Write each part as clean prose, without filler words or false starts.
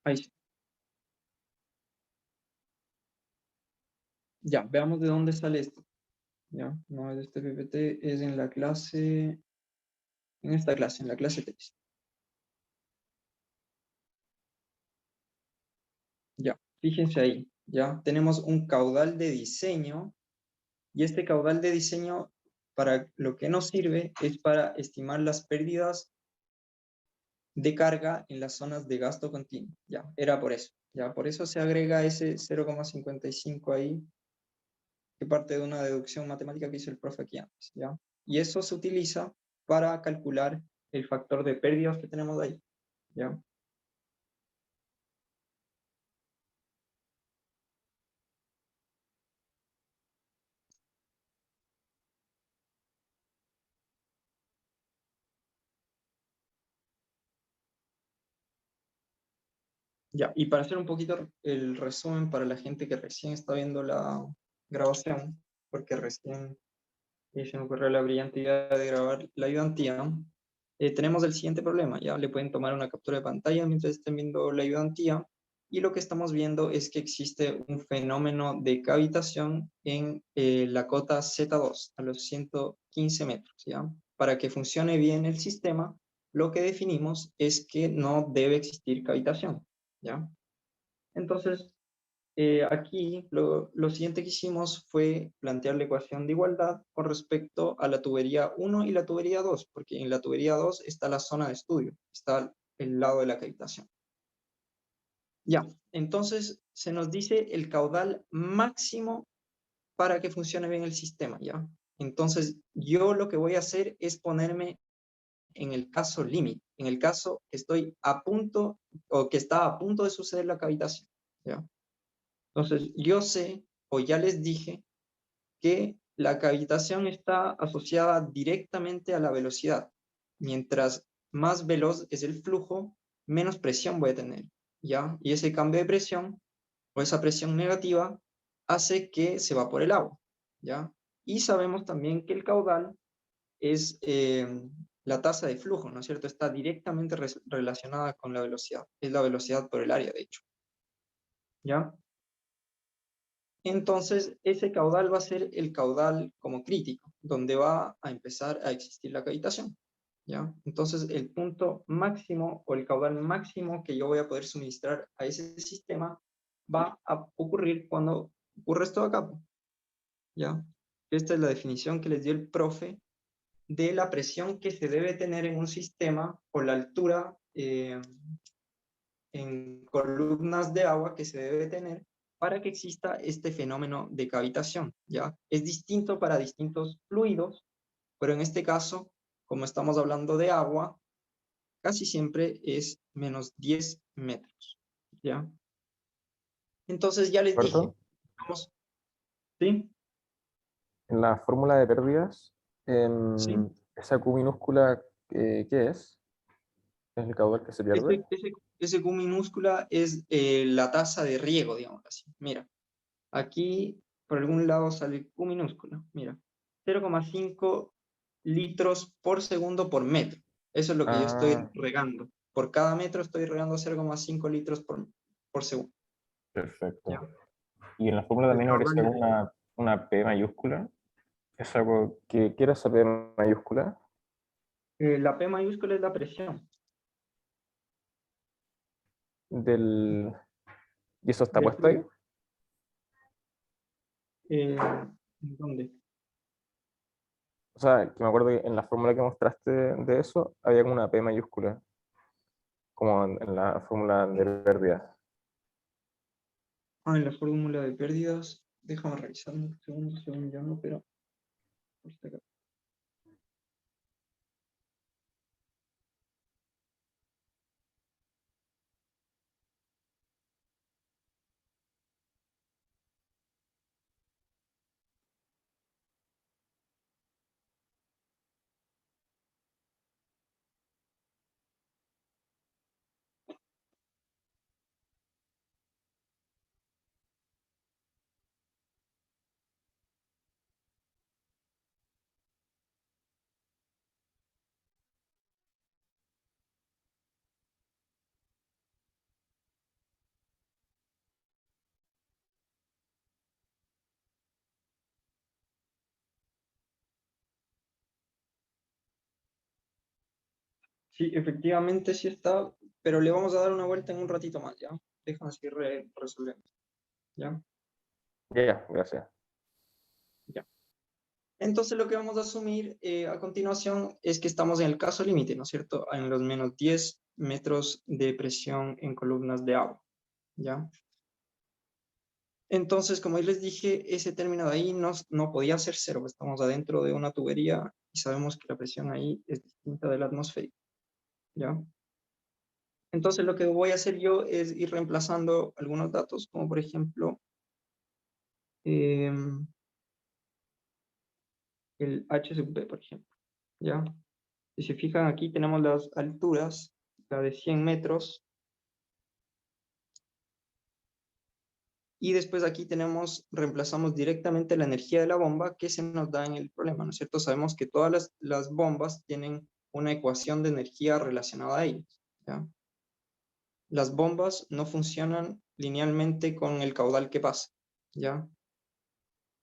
Ahí sí. Ya, veamos de dónde sale esto. Ya, no es de este PPT, es en la clase, en esta clase, en la clase 3. Ya, fíjense ahí, ya tenemos un caudal de diseño y este caudal de diseño para lo que nos sirve es para estimar las pérdidas de carga en las zonas de gasto continuo. Ya, era por eso. Ya, por eso se agrega ese 0,55 ahí, que parte de una deducción matemática que hizo el profe aquí antes. Ya, y eso se utiliza para calcular el factor de pérdidas que tenemos ahí. Ya. Ya, y para hacer un poquito el resumen para la gente que recién está viendo la grabación, porque recién se me ocurrió la brillante idea de grabar la ayudantía, tenemos el siguiente problema, ya le pueden tomar una captura de pantalla mientras estén viendo la ayudantía, y lo que estamos viendo es que existe un fenómeno de cavitación en la cota Z2, a los 115 metros, ¿ya? Para que funcione bien el sistema, lo que definimos es que no debe existir cavitación, ¿ya? Entonces, aquí lo siguiente que hicimos fue plantear la ecuación de igualdad con respecto a la tubería 1 y la tubería 2, porque en la tubería 2 está la zona de estudio, está el lado de la cavitación. Ya, entonces se nos dice el caudal máximo para que funcione bien el sistema, ¿ya? Entonces, yo lo que voy a hacer es ponerme en el caso límite, en el caso que estoy a punto o que está a punto de suceder la cavitación, ¿ya? Entonces, yo sé, o ya les dije, que la cavitación está asociada directamente a la velocidad. Mientras más veloz es el flujo, menos presión voy a tener, ¿ya? Y ese cambio de presión, o esa presión negativa, hace que se evapore el agua, ¿ya? Y sabemos también que el caudal es la tasa de flujo, ¿no es cierto? Está directamente relacionada con la velocidad. Es la velocidad por el área, de hecho, ¿ya? Entonces, ese caudal va a ser el caudal como crítico, donde va a empezar a existir la cavitación, ¿ya? Entonces, el punto máximo o el caudal máximo que yo voy a poder suministrar a ese sistema va a ocurrir cuando ocurre esto de acá, ¿ya? Esta es la definición que les dio el profe de la presión que se debe tener en un sistema o la altura en columnas de agua que se debe tener para que exista este fenómeno de cavitación, ¿ya? Es distinto para distintos fluidos, pero en este caso, como estamos hablando de agua, casi siempre es menos 10 metros, ¿ya? Entonces ya les dije, ¿Cierto? vamos, ¿sí? En la fórmula de pérdidas, ¿Sí? esa Q minúscula, ¿qué es? ¿Es el caudal que se pierde? Ese Q minúscula es la tasa de riego, digamos así. Mira, aquí por algún lado sale Q minúscula, mira, 0,5 litros por segundo por metro. Eso es lo que yo estoy Ah, regando. Por cada metro estoy regando 0,5 litros por segundo. ¿Ya? perfecto. Y en la fórmula El también caudal aparece de riego. una P mayúscula. Es algo que quiera esa P mayúscula La P mayúscula es la presión del... ¿Y eso está del puesto ahí? fluido. ¿Dónde? O sea, que me acuerdo que en la fórmula que mostraste de eso había como una P mayúscula, como en la fórmula de pérdida. Ah, en la fórmula de pérdidas. Déjame revisar un segundo, según yo no, pero por si acaso. Sí, efectivamente sí está, pero le vamos a dar una vuelta en un ratito más, ¿ya? Déjame así resolvemos, ¿ya? Ya, gracias. Ya. Entonces lo que vamos a asumir a continuación es que estamos en el caso límite, ¿no es cierto? En los menos 10 metros de presión en columnas de agua, ¿ya? Entonces, como les dije, ese término de ahí no podía ser cero, estamos adentro de una tubería y sabemos que la presión ahí es distinta de la atmosférica, ¿ya? Entonces lo que voy a hacer yo es ir reemplazando algunos datos, como por ejemplo el H sub B, por ejemplo, ¿ya? Si se fijan aquí tenemos las alturas, la de 100 metros, y después aquí reemplazamos directamente la energía de la bomba que se nos da en el problema, ¿no es cierto? Sabemos que todas las bombas tienen una ecuación de energía relacionada a ellas, ¿ya? Las bombas no funcionan linealmente con el caudal que pasa, ¿ya?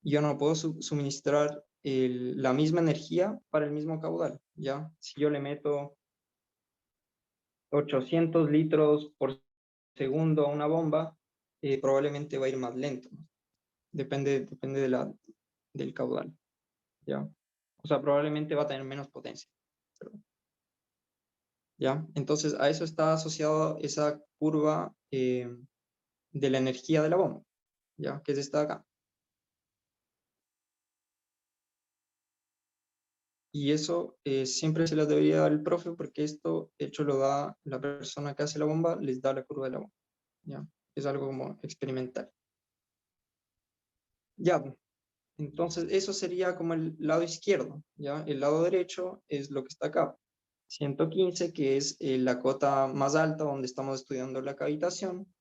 Yo no puedo suministrar la misma energía para el mismo caudal, ¿ya? Si yo le meto 800 litros por segundo a una bomba, probablemente va a ir más lento, ¿no? Depende del caudal, ¿ya? O sea, probablemente va a tener menos potencia, perdón, ¿ya? Entonces, a eso está asociado esa curva de la energía de la bomba, ¿ya? Que es esta de acá. Y eso siempre se lo debería dar el profe porque esto, de hecho, lo da la persona que hace la bomba, les da la curva de la bomba, ¿ya? Es algo como experimental. Ya, entonces eso sería como el lado izquierdo, ¿ya? El lado derecho es lo que está acá. 115, que es la cota más alta donde estamos estudiando la cavitación.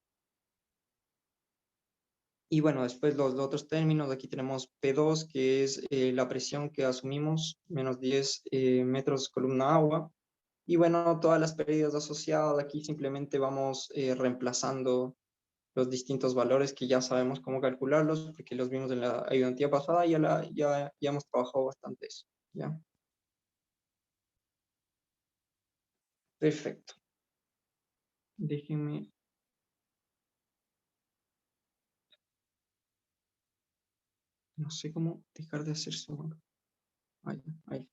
Y bueno, después los otros términos, aquí tenemos P2, que es la presión que asumimos, menos 10 metros columna agua. Y bueno, todas las pérdidas asociadas, aquí simplemente vamos reemplazando los distintos valores que ya sabemos cómo calcularlos, porque los vimos en la ayudantía pasada y ya hemos trabajado bastante eso, ¿ya? Perfecto. Déjenme, no sé cómo dejar de hacer zoom. Ahí, ahí.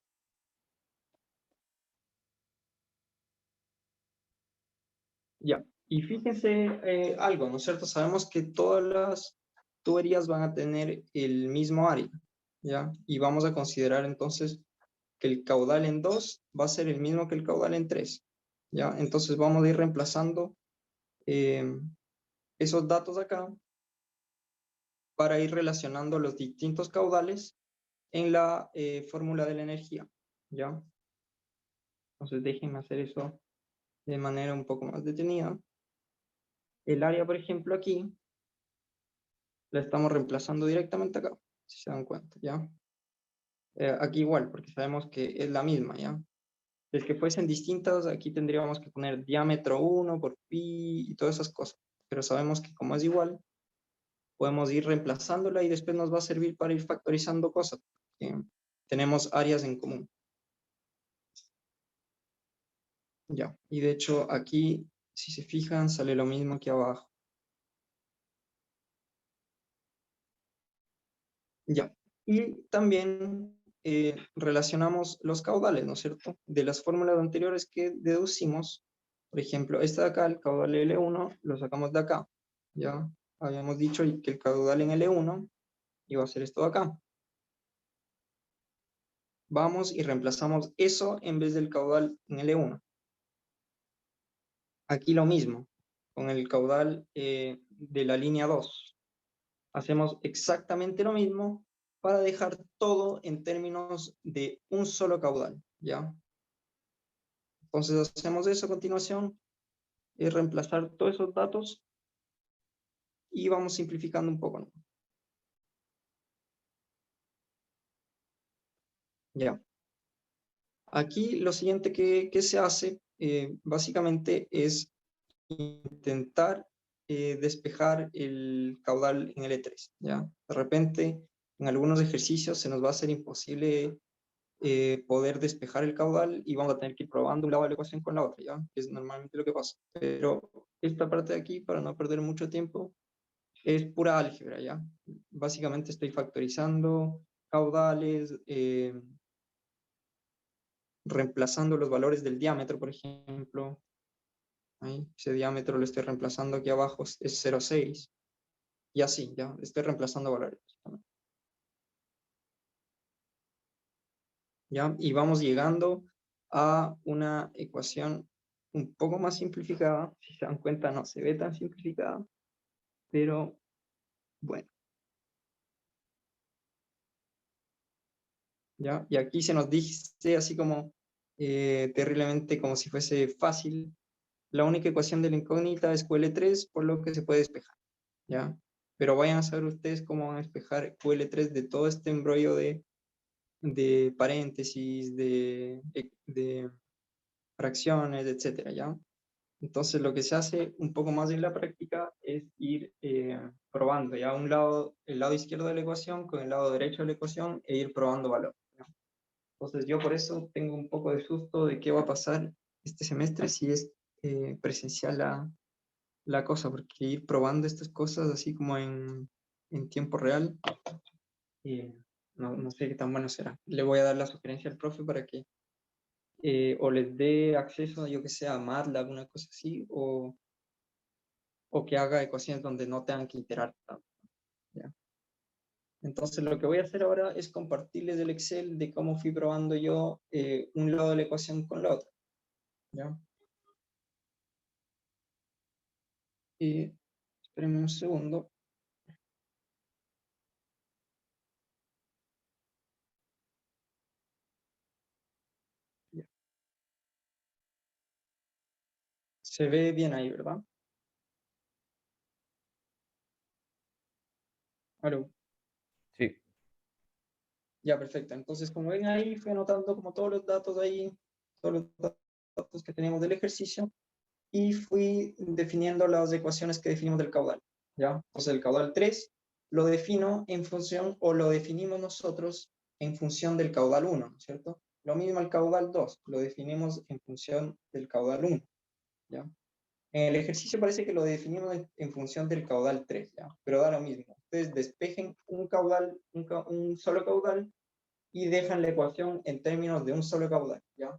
Ya. Y fíjense algo, ¿no es cierto? Sabemos que todas las tuberías van a tener el mismo área, ¿ya? Y vamos a considerar entonces que el caudal en 2 va a ser el mismo que el caudal en 3, ¿ya? Entonces vamos a ir reemplazando eh, esos datos acá para ir relacionando los distintos caudales en la fórmula de la energía, ¿ya? Entonces déjenme hacer eso de manera un poco más detenida. El área, por ejemplo, aquí, la estamos reemplazando directamente acá, si se dan cuenta, ¿ya? Aquí igual, porque sabemos que es la misma, ¿ya? Es que fuesen distintas, aquí tendríamos que poner diámetro 1 por pi y todas esas cosas. Pero sabemos que como es igual, podemos ir reemplazándola y después nos va a servir para ir factorizando cosas. Tenemos áreas en común. Ya, y de hecho aquí, si se fijan, sale lo mismo que abajo. Ya, y también relacionamos los caudales, ¿no es cierto? De las fórmulas anteriores que deducimos, por ejemplo, esta de acá, el caudal L1, lo sacamos de acá, ¿ya? Habíamos dicho que el caudal en L1 iba a ser esto de acá. Vamos y reemplazamos eso en vez del caudal en L1. Aquí lo mismo, con el caudal de la línea 2. Hacemos exactamente lo mismo para dejar todo en términos de un solo caudal, ¿ya? Entonces hacemos eso a continuación, es reemplazar todos esos datos y vamos simplificando un poco, ¿no? Ya. Aquí lo siguiente que se hace básicamente es intentar despejar el caudal en L3, ¿ya? De repente, en algunos ejercicios se nos va a hacer imposible poder despejar el caudal y vamos a tener que ir probando un lado de la ecuación con la otra, ¿ya? Que es normalmente lo que pasa. Pero esta parte de aquí, para no perder mucho tiempo, es pura álgebra, ¿ya? Básicamente estoy factorizando caudales, reemplazando los valores del diámetro, por ejemplo. Ahí, ese diámetro lo estoy reemplazando aquí abajo, es 0,6. Y así, ya, estoy reemplazando valores. ¿Ya? Y vamos llegando a una ecuación un poco más simplificada. Si se dan cuenta, no se ve tan simplificada, pero bueno. ¿Ya? Y aquí se nos dice así como terriblemente como si fuese fácil. La única ecuación de la incógnita es QL3, por lo que se puede despejar. ¿Ya? Pero vayan a saber ustedes cómo van a despejar QL3 de todo este embrollo de paréntesis, de fracciones, etcétera, ¿ya? Entonces lo que se hace un poco más en la práctica es ir probando ya un lado, el lado izquierdo de la ecuación con el lado derecho de la ecuación e ir probando valores, ¿ya? Entonces yo por eso tengo un poco de susto de qué va a pasar este semestre si es presencial la cosa, porque ir probando estas cosas así como en tiempo real, eh, no sé qué tan bueno será. Le voy a dar la sugerencia al profe para que o les dé acceso, yo que sé, a MATLAB, alguna cosa así, o que haga ecuaciones donde no tengan que iterar tanto, ¿ya? Entonces lo que voy a hacer ahora es compartirles el Excel de cómo fui probando yo un lado de la ecuación con la otra, ¿ya? Y espérenme un segundo. Ya. Se ve bien ahí, ¿verdad? Aló. Sí. Ya, perfecto. Entonces, como ven ahí, fui anotando como todos los datos ahí, todos los datos que teníamos del ejercicio, y fui definiendo las ecuaciones que definimos del caudal, ¿ya? Entonces, el caudal 3 lo defino en función, o lo definimos nosotros en función del caudal 1, ¿no es cierto? Lo mismo el caudal 2, lo definimos en función del caudal 1, ¿ya? En el ejercicio parece que lo definimos en función del caudal 3, ¿ya? Pero da lo mismo. Ustedes despejen un caudal, un solo caudal, y dejan la ecuación en términos de un solo caudal, ¿ya?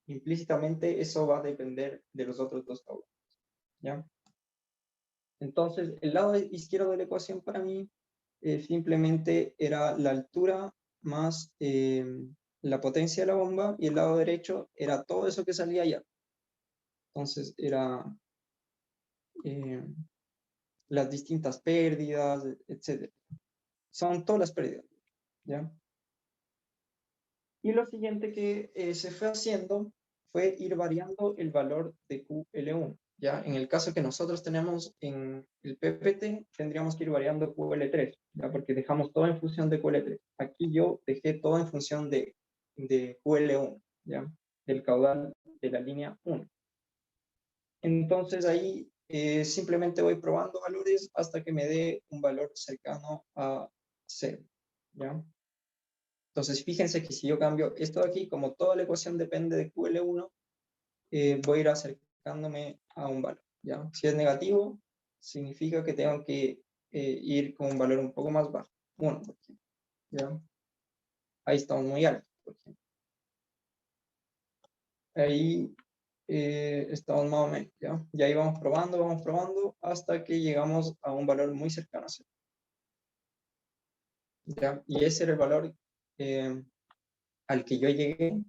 Implícitamente eso va a depender de los otros dos caudales, ¿ya? Entonces, el lado izquierdo de la ecuación para mí simplemente era la altura más la potencia de la bomba, y el lado derecho era todo eso que salía allá. Entonces, era eh, las distintas pérdidas, etc. Son todas las pérdidas, ¿ya? Y lo siguiente que se fue haciendo fue ir variando el valor de QL1. ¿Ya? En el caso que nosotros tenemos en el PPT, tendríamos que ir variando QL3, ¿ya? Porque dejamos todo en función de QL3. Aquí yo dejé todo en función de QL1, ¿ya? Del caudal de la línea 1. Entonces ahí simplemente voy probando valores hasta que me dé un valor cercano a 0, ¿ya? Entonces, fíjense que si yo cambio esto de aquí, como toda la ecuación depende de QL1, voy a ir acercándome a un valor, ¿ya? Si es negativo, significa que tengo que ir con un valor un poco más bajo, 1, por ejemplo, ¿ya? Ahí estamos muy altos, por ejemplo. Ahí estamos más o menos, ¿ya? Y ahí vamos probando, hasta que llegamos a un valor muy cercano a 0, ¿ya? Y ese era el valor al que yo llegué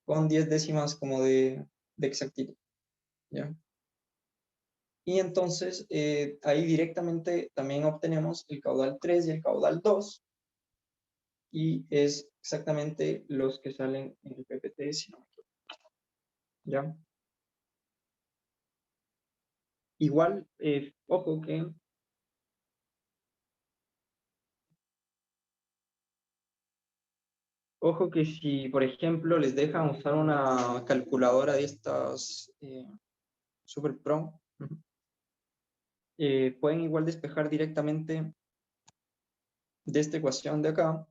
con 10 décimas como de exactitud, ¿ya? Y entonces ahí directamente también obtenemos el caudal 3 y el caudal 2, y es exactamente los que salen en el PPT, si no me equivoco, ¿ya? Igual, ojo que si, por ejemplo, les dejan usar una calculadora de estas Super Pro, pueden igual despejar directamente de esta ecuación de acá,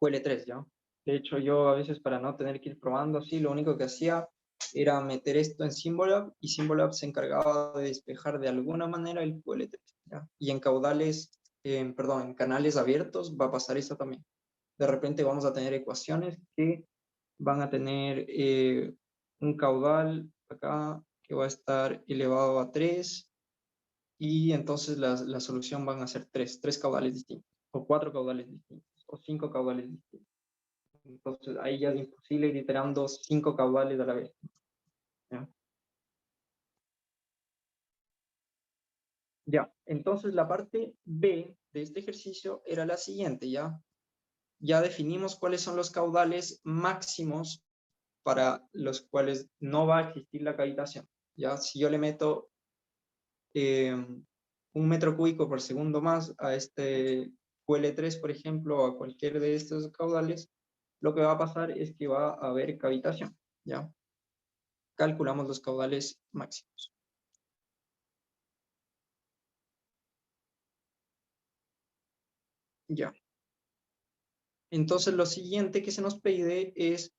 QL3, ¿ya? De hecho, yo a veces para no tener que ir probando así, lo único que hacía era meter esto en Symbolab y Symbolab se encargaba de despejar de alguna manera el QL3, ¿ya? Y en caudales, perdón, en canales abiertos va a pasar eso también. De repente vamos a tener ecuaciones que van a tener un caudal acá que va a estar elevado a 3 y entonces la solución van a ser tres caudales distintos, o 4 caudales distintos, o 5 caudales distintos. Entonces ahí ya es imposible ir iterando 5 caudales a la vez, ¿ya? Ya, entonces la parte B de este ejercicio era la siguiente, ¿ya? Ya definimos cuáles son los caudales máximos para los cuales no va a existir la cavitación, ¿ya? Si yo le meto 1 metro cúbico por segundo más a este QL3, por ejemplo, o a cualquier de estos caudales, lo que va a pasar es que va a haber cavitación, ¿ya? Calculamos los caudales máximos. Ya. Entonces, lo siguiente que se nos pide es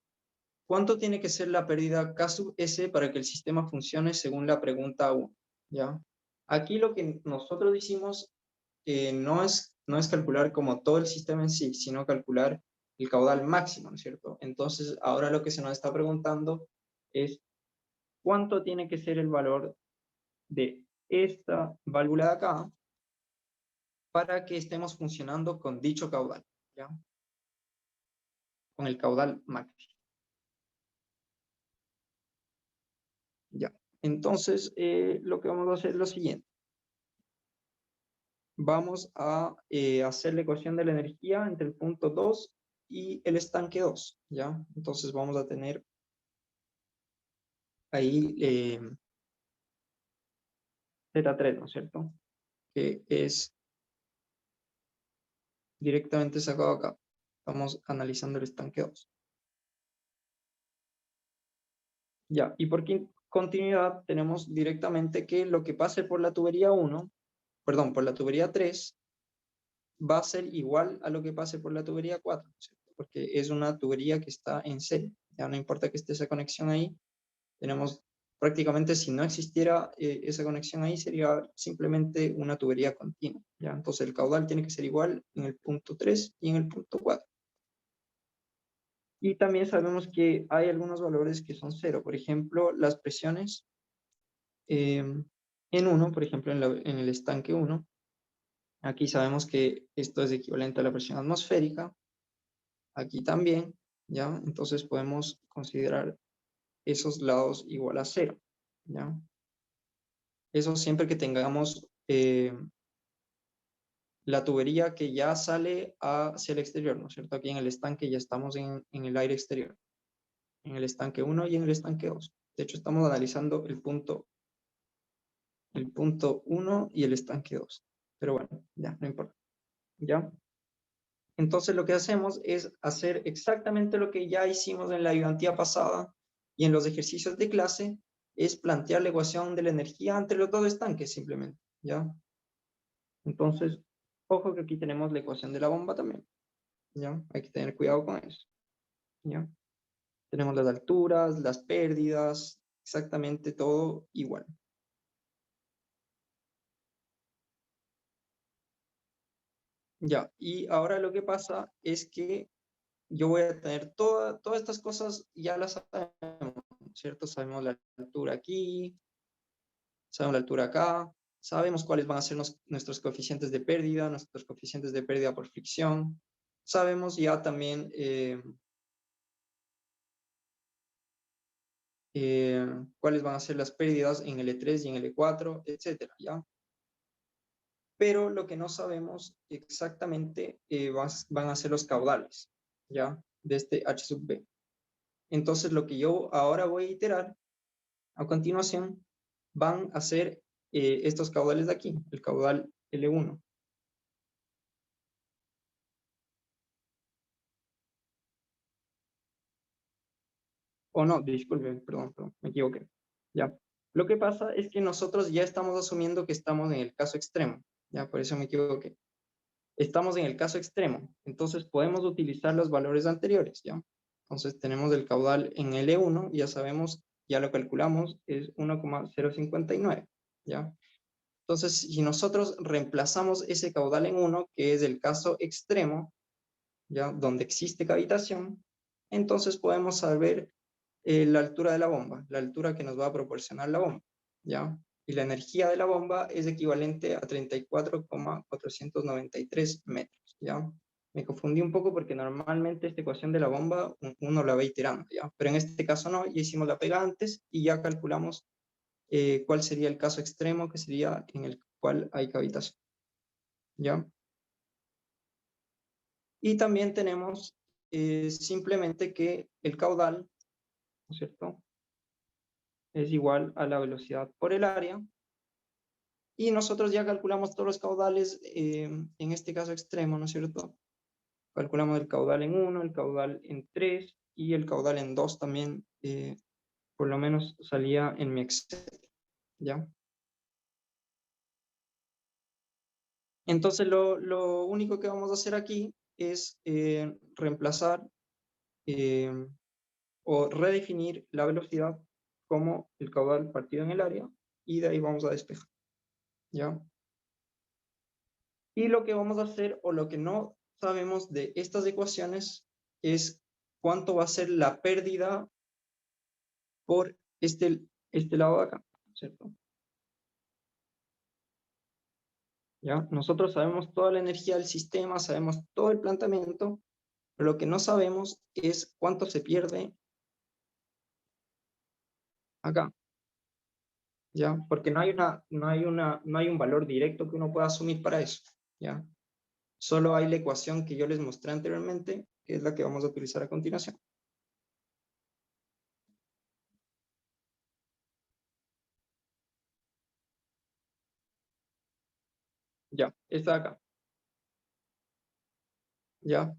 ¿cuánto tiene que ser la pérdida K sub S para que el sistema funcione según la pregunta 1? ¿Ya? Aquí lo que nosotros hicimos no es calcular como todo el sistema en sí, sino calcular el caudal máximo, ¿no es cierto? Entonces, ahora lo que se nos está preguntando es ¿cuánto tiene que ser el valor de esta válvula de acá para que estemos funcionando con dicho caudal, ¿ya? Con el caudal máximo. Ya. Entonces, lo que vamos a hacer es lo siguiente. Vamos a hacer la ecuación de la energía entre el punto 2 y el estanque 2, ¿ya? Entonces vamos a tener ahí Z3, ¿no es cierto? Que es directamente sacado acá. Estamos analizando el estanque 2. Ya, y por continuidad tenemos directamente que lo que pase por la tubería 1, perdón, por la tubería 3, va a ser igual a lo que pase por la tubería 4, ¿no es cierto? Porque es una tubería que está en serie. Ya no importa que esté esa conexión ahí, tenemos prácticamente, si no existiera esa conexión ahí, sería simplemente una tubería continua, ¿ya? Entonces el caudal tiene que ser igual en el punto 3 y en el punto 4. Y también sabemos que hay algunos valores que son cero. Por ejemplo, las presiones en 1, por ejemplo, en el estanque 1, aquí sabemos que esto es equivalente a la presión atmosférica. Aquí también, ¿ya? Entonces podemos considerar esos lados igual a cero, ¿ya? Eso siempre que tengamos la tubería que ya sale hacia el exterior, ¿no es cierto? Aquí en el estanque ya estamos en el aire exterior, en el estanque 1 y en el estanque 2. De hecho, estamos analizando el punto 1 y el estanque 2. Pero bueno, ya, no importa. ¿Ya? Entonces lo que hacemos es hacer exactamente lo que ya hicimos en la ayudantía pasada y en los ejercicios de clase, es plantear la ecuación de la energía entre los dos estanques simplemente, ¿ya? Entonces, ojo que aquí tenemos la ecuación de la bomba también, ¿ya? Hay que tener cuidado con eso, ¿ya? Tenemos las alturas, las pérdidas, exactamente todo igual. Ya, y ahora lo que pasa es que yo voy a tener todas estas cosas, ya las sabemos, ¿cierto? Sabemos la altura aquí, sabemos la altura acá, sabemos cuáles van a ser nuestros coeficientes de pérdida, nuestros coeficientes de pérdida por fricción, sabemos ya también cuáles van a ser las pérdidas en L3 y en L4, etcétera, ¿ya? Pero lo que no sabemos exactamente van a ser los caudales, ¿ya? De este H sub B. Entonces, lo que yo ahora voy a iterar a continuación van a ser estos caudales de aquí, el caudal L1. O no, disculpen, perdón, me equivoqué. Ya. Lo que pasa es que nosotros ya estamos asumiendo que estamos en el caso extremo, ya, por eso me equivoqué. estamos en el caso extremo, entonces podemos utilizar los valores anteriores, ¿ya? Entonces tenemos el caudal en L1, ya sabemos, ya lo calculamos, es 1,059, ¿ya? Entonces, si nosotros reemplazamos ese caudal en 1, que es el caso extremo, ¿ya? Donde existe cavitación, entonces podemos saber la altura de la bomba, la altura que nos va a proporcionar la bomba, ¿ya? Y la energía de la bomba es equivalente a 34,493 metros, ¿ya? Me confundí un poco porque normalmente esta ecuación de la bomba uno la va iterando, ¿ya? Pero en este caso no, ya hicimos la pega antes y ya calculamos cuál sería el caso extremo, que sería en el cual hay cavitación, ¿ya? Y también tenemos simplemente que el caudal, ¿no es cierto?, es igual a la velocidad por el área. Y nosotros ya calculamos todos los caudales, en este caso extremo, ¿no es cierto? Calculamos el caudal en 1, el caudal en 3 y el caudal en 2 también, por lo menos salía en mi Excel, ¿ya? Entonces lo único que vamos a hacer aquí es reemplazar o redefinir la velocidad como el caudal partido en el área y de ahí vamos a despejar, ¿ya? Y lo que vamos a hacer, o lo que no sabemos de estas ecuaciones, es cuánto va a ser la pérdida por este lado de acá, ¿cierto? ¿Ya? Nosotros sabemos toda la energía del sistema, sabemos todo el planteamiento, pero lo que no sabemos es cuánto se pierde acá, ¿ya? Porque no hay un valor directo que uno pueda asumir para eso, ¿ya? Solo hay la ecuación que yo les mostré anteriormente, que es la que vamos a utilizar a continuación. Ya, está acá. ¿Ya?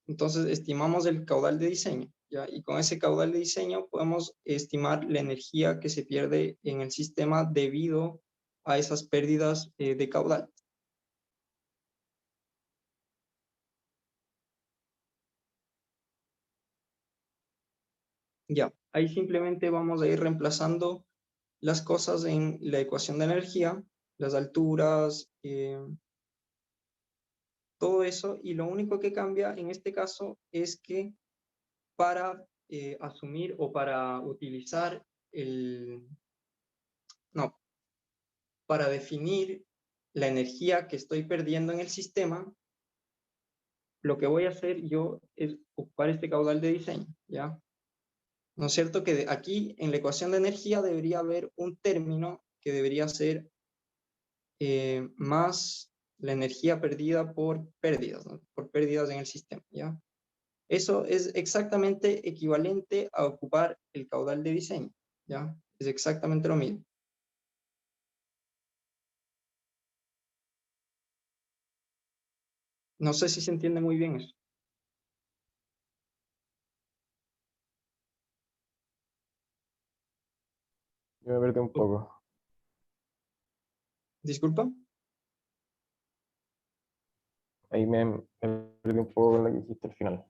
Entonces estimamos el caudal de diseño, ¿ya? Y con ese caudal de diseño podemos estimar la energía que se pierde en el sistema debido a esas pérdidas de caudal. Ya, ahí simplemente vamos a ir reemplazando las cosas en la ecuación de energía, las alturas, todo eso, y lo único que cambia en este caso es que para asumir o para utilizar no, para definir la energía que estoy perdiendo en el sistema, lo que voy a hacer yo es ocupar este caudal de diseño, ¿ya? ¿No es cierto que aquí en la ecuación de energía debería haber un término que debería ser más la energía perdida por pérdidas, ¿no? Por pérdidas en el sistema, ¿ya? Eso es exactamente equivalente a ocupar el caudal de diseño, ¿ya? Es exactamente lo mismo. No sé si se entiende muy bien eso. Yo me perdí un poco. ¿Disculpa? Ahí me perdí un poco con lo que dijiste al final.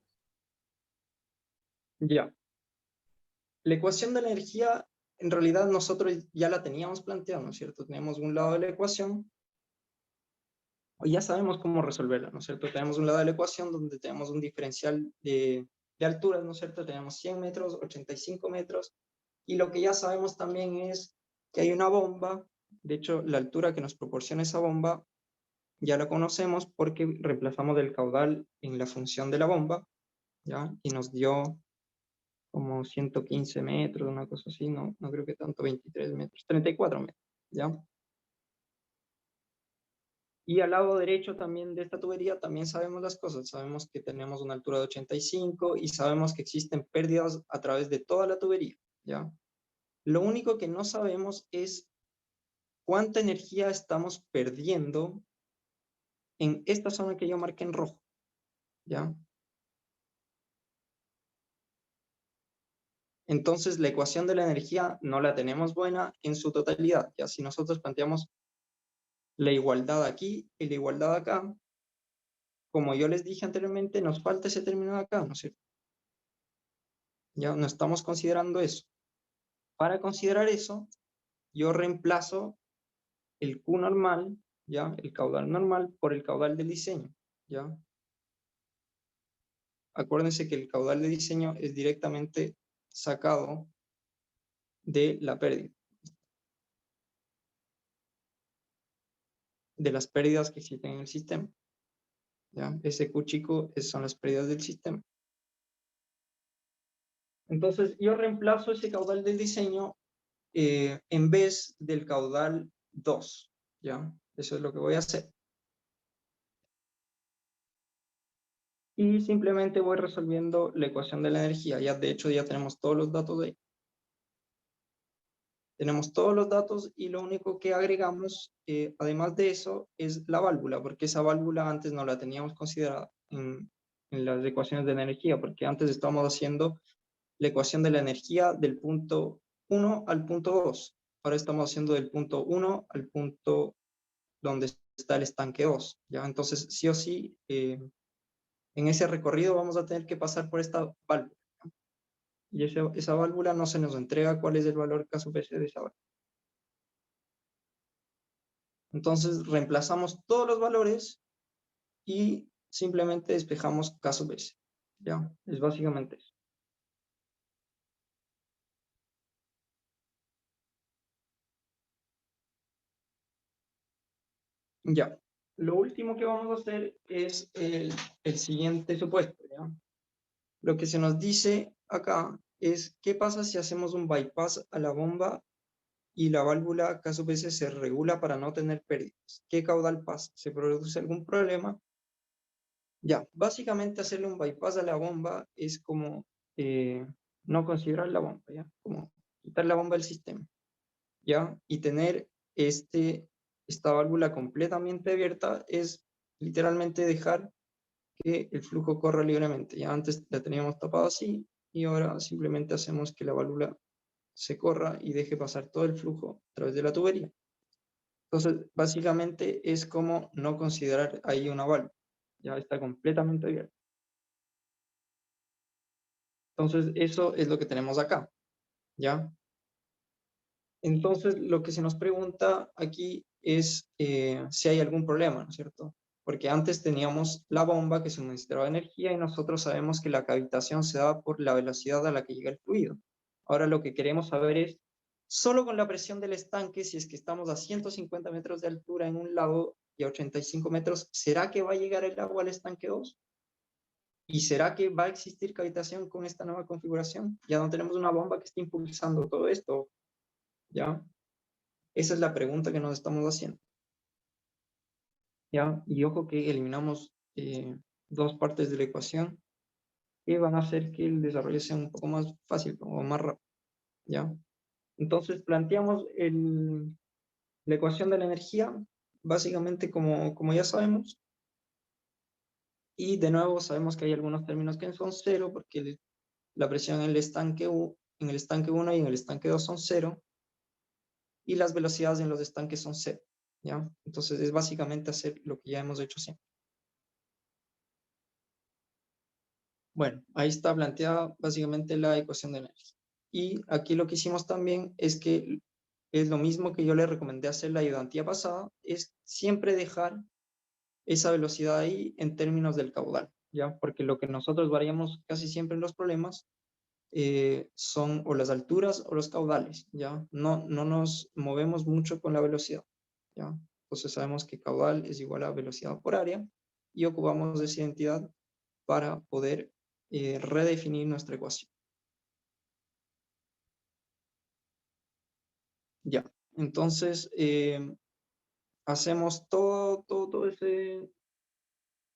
Ya. La ecuación de la energía, en realidad nosotros ya la teníamos planteada, ¿no es cierto? Tenemos un lado de la ecuación, o ya sabemos cómo resolverla, ¿no es cierto? Tenemos un lado de la ecuación donde tenemos un diferencial de alturas, ¿no es cierto? Tenemos 100 metros, 85 metros, y lo que ya sabemos también es que hay una bomba. De hecho, la altura que nos proporciona esa bomba ya la conocemos porque reemplazamos el caudal en la función de la bomba, ¿ya? Y nos dio como 115 metros, una cosa así, no creo que tanto, 23 metros, 34 metros, ¿ya? Y al lado derecho también de esta tubería también sabemos las cosas, sabemos que tenemos una altura de 85 y sabemos que existen pérdidas a través de toda la tubería, ¿ya? Lo único que no sabemos es cuánta energía estamos perdiendo en esta zona que yo marqué en rojo, ¿ya? Entonces la ecuación de la energía no la tenemos buena en su totalidad, ya si nosotros planteamos la igualdad aquí y la igualdad acá, como yo les dije anteriormente, nos falta ese término de acá, ¿no es cierto? Ya no estamos considerando eso. Para considerar eso, yo reemplazo el Q normal, ¿ya? El caudal normal por el caudal del diseño, ¿ya? Acuérdense que el caudal de diseño es directamente sacado de la pérdida, de las pérdidas que existen en el sistema, ¿ya? Ese Q chico son las pérdidas del sistema. Entonces, yo reemplazo ese caudal del diseño en vez del caudal 2, ¿ya? Eso es lo que voy a hacer. Y simplemente voy resolviendo la ecuación de la energía. Ya, de hecho, ya tenemos todos los datos de ahí. Tenemos todos los datos y lo único que agregamos, además de eso, es la válvula, porque esa válvula antes no la teníamos considerada en las ecuaciones de la energía, porque antes estábamos haciendo la ecuación de la energía del punto 1 al punto 2. Ahora estamos haciendo del punto 1 al punto donde está el estanque 2, ¿ya? Entonces, sí o sí, en ese recorrido vamos a tener que pasar por esta válvula. Y esa válvula no se nos entrega cuál es el valor K sub S de esa válvula. Entonces, reemplazamos todos los valores y simplemente despejamos K sub S. ¿Ya? Es básicamente eso. Ya. Lo último que vamos a hacer es el siguiente supuesto, ¿ya? Lo que se nos dice acá es, ¿qué pasa si hacemos un bypass a la bomba y la válvula K sub S se regula para no tener pérdidas? ¿Qué caudal pasa? ¿Se produce algún problema? Ya, básicamente hacerle un bypass a la bomba es como no considerar la bomba, ¿ya? Como quitar la bomba del sistema, ¿ya? Y tener esta válvula completamente abierta es literalmente dejar que el flujo corra libremente. Ya antes la teníamos tapada así y ahora simplemente hacemos que la válvula se corra y deje pasar todo el flujo a través de la tubería. Entonces, básicamente es como no considerar ahí una válvula. Ya está completamente abierta. Entonces, eso es lo que tenemos acá. ¿Ya? Entonces, lo que se nos pregunta aquí es si hay algún problema, ¿no es cierto? Porque antes teníamos la bomba que suministraba energía y nosotros sabemos que la cavitación se da por la velocidad a la que llega el fluido. Ahora lo que queremos saber es, solo con la presión del estanque, si es que estamos a 150 metros de altura en un lado y a 85 metros, ¿será que va a llegar el agua al estanque 2? ¿Y será que va a existir cavitación con esta nueva configuración? Ya no tenemos una bomba que esté impulsando todo esto, ¿ya? Esa es la pregunta que nos estamos haciendo, ¿ya? Y ojo que eliminamos dos partes de la ecuación que van a hacer que el desarrollo sea un poco más fácil o más rápido, ¿ya? Entonces planteamos la ecuación de la energía, básicamente como ya sabemos, y de nuevo sabemos que hay algunos términos que son cero, porque la presión en el estanque 1 y en el estanque 2 son cero, y las velocidades en los estanques son cero, ¿ya? Entonces es básicamente hacer lo que ya hemos hecho siempre. Bueno, ahí está planteada básicamente la ecuación de energía. Y aquí lo que hicimos también es que es lo mismo que yo le recomendé hacer la ayudantía pasada, es siempre dejar esa velocidad ahí en términos del caudal, ¿ya? Porque lo que nosotros variamos casi siempre en los problemas son o las alturas o los caudales, ¿ya? No nos movemos mucho con la velocidad, ¿ya? Entonces sabemos que caudal es igual a velocidad por área y ocupamos esa identidad para poder redefinir nuestra ecuación. Ya, entonces hacemos todas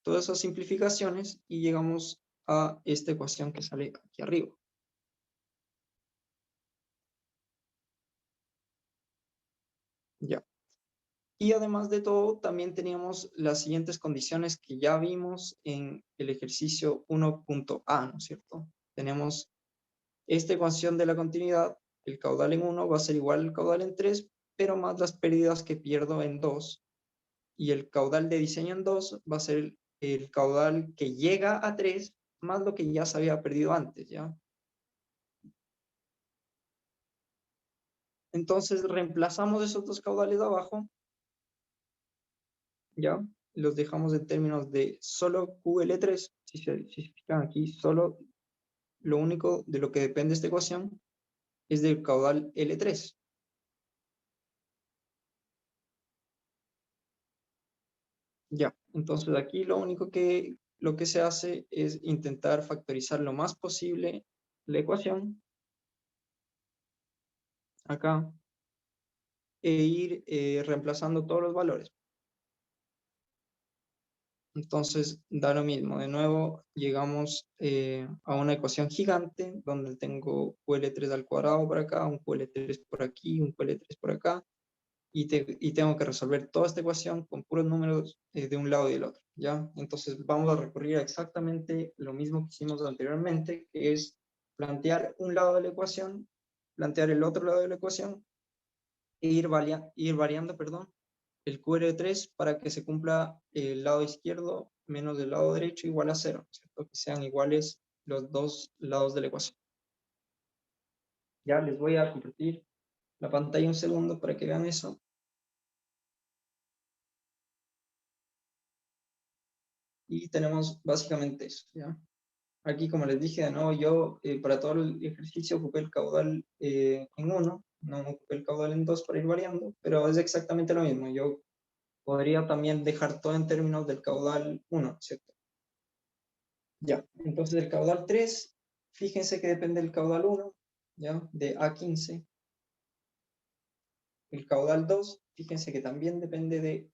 esas simplificaciones y llegamos a esta ecuación que sale aquí arriba. Ya. Y además de todo, también teníamos las siguientes condiciones que ya vimos en el ejercicio 1.a, ¿no es cierto? Tenemos esta ecuación de la continuidad, el caudal en 1 va a ser igual al caudal en 3, pero más las pérdidas que pierdo en 2. Y el caudal de diseño en 2 va a ser el caudal que llega a 3 más lo que ya se había perdido antes, ¿ya? Entonces reemplazamos esos dos caudales de abajo, ¿ya? Los dejamos en términos de solo QL3. Si se fijan aquí, solo lo único de lo que depende esta ecuación es del caudal L3. Ya, entonces aquí lo que se hace es intentar factorizar lo más posible la ecuación acá e ir reemplazando todos los valores. Entonces da lo mismo. De nuevo llegamos a una ecuación gigante donde tengo QL3 al cuadrado por acá, un QL3 por aquí, un QL3 por acá, y tengo que resolver toda esta ecuación con puros números de un lado y del otro, ¿ya? Entonces vamos a recurrir a exactamente lo mismo que hicimos anteriormente, que es plantear un lado de la ecuación, plantear el otro lado de la ecuación e ir variando, perdón, el QR3 para que se cumpla el lado izquierdo menos el lado derecho igual a 0, ¿cierto? Que sean iguales los dos lados de la ecuación. Ya les voy a compartir la pantalla un segundo para que vean eso. Y tenemos básicamente eso, ¿ya? Aquí, como les dije, de nuevo, yo para todo el ejercicio ocupé el caudal en 1, no ocupé el caudal en 2 para ir variando, pero es exactamente lo mismo. Yo podría también dejar todo en términos del caudal 1, ¿cierto? Ya, entonces el caudal 3, fíjense que depende del caudal 1, ¿ya? De A15. El caudal 2, fíjense que también depende de...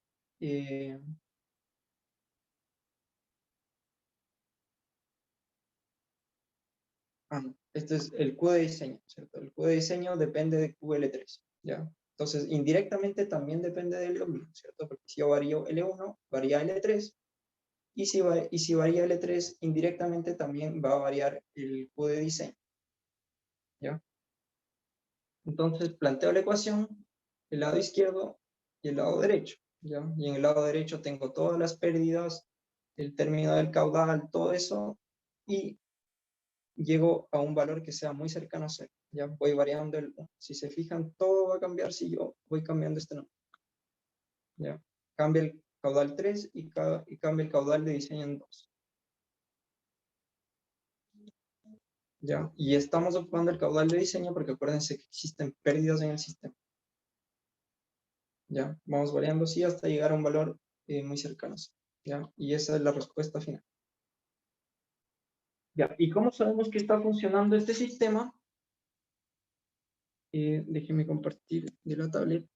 no, este es el Q de diseño, ¿cierto? El Q de diseño depende de QL3, ¿ya? Entonces, indirectamente también depende de L1, ¿cierto? Porque si yo varío L1, varía L3, y si varía L3, indirectamente también va a variar el Q de diseño, ¿ya? Entonces planteo la ecuación, el lado izquierdo y el lado derecho, ¿ya? Y en el lado derecho tengo todas las pérdidas, el término del caudal, todo eso, y llego a un valor que sea muy cercano a 0. Ya voy variando si se fijan, todo va a cambiar si yo voy cambiando este número. ¿Ya? Cambia el caudal 3 y cambia el caudal de diseño en 2. ¿Ya? Y estamos ocupando el caudal de diseño porque acuérdense que existen pérdidas en el sistema. ¿Ya? Vamos variando así hasta llegar a un valor muy cercano. ¿Ya? Y esa es la respuesta final. ¿Ya? ¿Y cómo sabemos que está funcionando este sistema? Déjenme compartir de la tablet.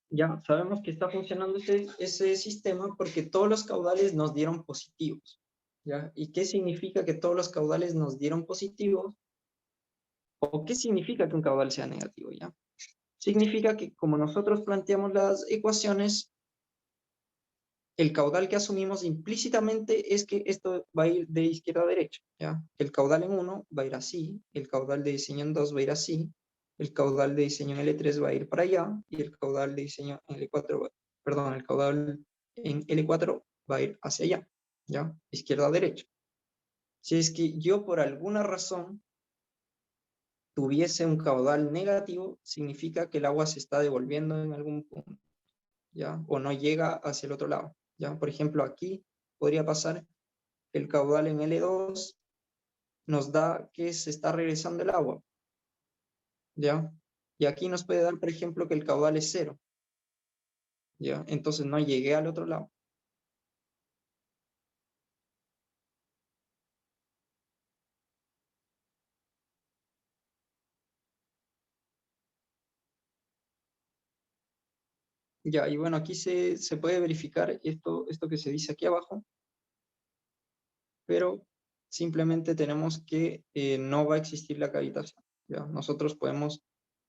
Ya sabemos que está funcionando ese sistema porque todos los caudales nos dieron positivos. ¿Ya? ¿Y qué significa que todos los caudales nos dieron positivos? ¿O qué significa que un caudal sea negativo? ¿Ya? Significa que como nosotros planteamos las ecuaciones, el caudal que asumimos implícitamente es que esto va a ir de izquierda a derecha. ¿Ya? El caudal en 1 va a ir así, el caudal de diseño en 2 va a ir así, el caudal de diseño en L3 va a ir para allá, y el caudal de diseño en L4, perdón, el caudal en L4 va a ir hacia allá, ¿ya? Izquierda a derecha. Si es que yo por alguna razón tuviese un caudal negativo, significa que el agua se está devolviendo en algún punto, ¿ya? O no llega hacia el otro lado, ¿ya? Por ejemplo, aquí podría pasar que el caudal en L2 nos da que se está regresando el agua, ¿ya? Y aquí nos puede dar, por ejemplo, que el caudal es 0, ¿ya? Entonces no llegué al otro lado. Ya, y bueno, aquí se puede verificar esto que se dice aquí abajo, pero simplemente tenemos que no va a existir la cavitación, ¿ya? Nosotros podemos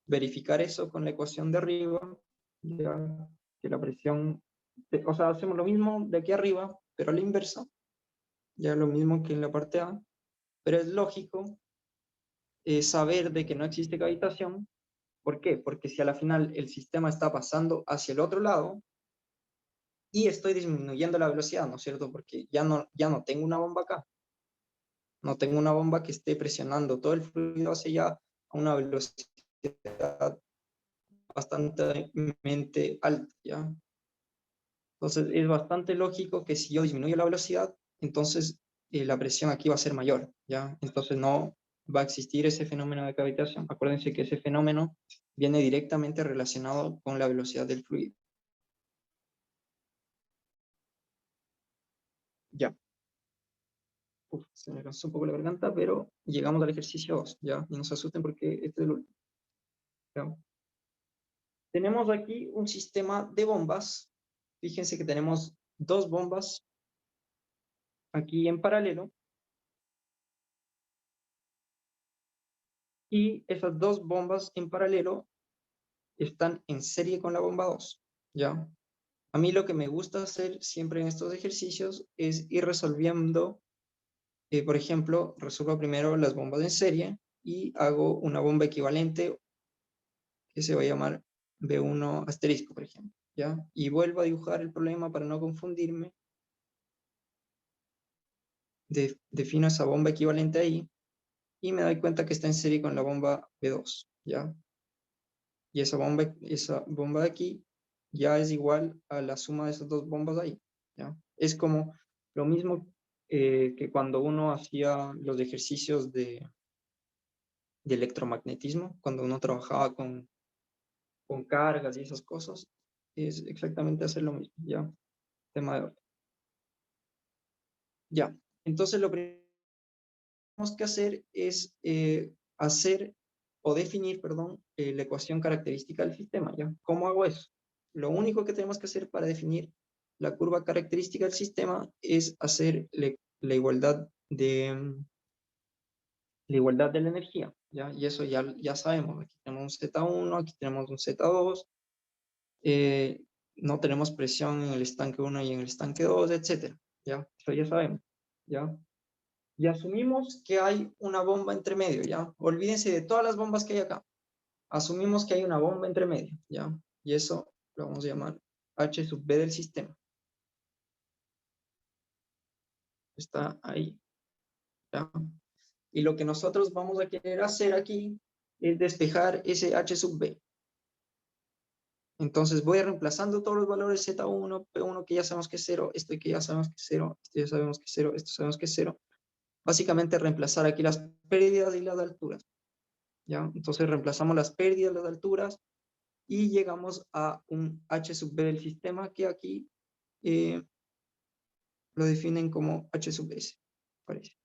verificar eso con la ecuación de arriba, ¿ya? Que la presión, o sea, hacemos lo mismo de aquí arriba, pero a la inversa, ya lo mismo que en la parte A, pero es lógico saber de que no existe cavitación. ¿Por qué? Porque si a la final el sistema está pasando hacia el otro lado y estoy disminuyendo la velocidad, ¿no es cierto? Porque ya no tengo una bomba acá. No tengo una bomba que esté presionando todo el fluido hacia allá a una velocidad bastante alta, ¿ya? Entonces es bastante lógico que si yo disminuyo la velocidad, entonces la presión aquí va a ser mayor, ¿ya? Entonces no va a existir ese fenómeno de cavitación. Acuérdense que ese fenómeno viene directamente relacionado con la velocidad del fluido. Ya. Uf, se me cansó un poco la garganta, pero llegamos al ejercicio 2, ¿ya? Y no se asusten porque este es el último. ¿Ya? Tenemos aquí un sistema de bombas. Fíjense que tenemos dos bombas aquí en paralelo. Y esas dos bombas en paralelo están en serie con la bomba 2, ¿ya? A mí lo que me gusta hacer siempre en estos ejercicios es ir resolviendo, por ejemplo, resuelvo primero las bombas en serie y hago una bomba equivalente que se va a llamar B1 asterisco, por ejemplo, ¿ya? Y vuelvo a dibujar el problema para no confundirme. Defino esa bomba equivalente ahí y me doy cuenta que está en serie con la bomba B2, ¿ya? Y esa bomba de aquí ya es igual a la suma de esas dos bombas ahí, ¿ya? Es como lo mismo que cuando uno hacía los ejercicios de electromagnetismo, cuando uno trabajaba con cargas y esas cosas, es exactamente hacer lo mismo, ¿ya? Tema de orden. Ya, entonces lo primero que tenemos que hacer es hacer o definir, perdón, la ecuación característica del sistema, ¿ya? ¿Cómo hago eso? Lo único que tenemos que hacer para definir la curva característica del sistema es hacer la igualdad de la energía, ¿ya? Y eso ya sabemos. Aquí tenemos un Z1, aquí tenemos un Z2, no tenemos presión en el estanque 1 y en el estanque 2, etcétera, ¿ya? Eso ya sabemos, ¿ya? Y asumimos que hay una bomba entre medio, ¿ya? Olvídense de todas las bombas que hay acá. Asumimos que hay una bomba entre medio, ¿ya? Y eso lo vamos a llamar H sub B del sistema. Está ahí, ¿ya? Y lo que nosotros vamos a querer hacer aquí es despejar ese H sub B. Entonces voy reemplazando todos los valores Z1, P1 que ya sabemos que es 0, esto que ya sabemos que es 0, esto ya sabemos que es 0, esto sabemos que es 0. Básicamente reemplazar aquí las pérdidas y las alturas, ¿ya? Entonces reemplazamos las pérdidas, las alturas y llegamos a un H sub B del sistema que aquí lo definen como H sub S, parece.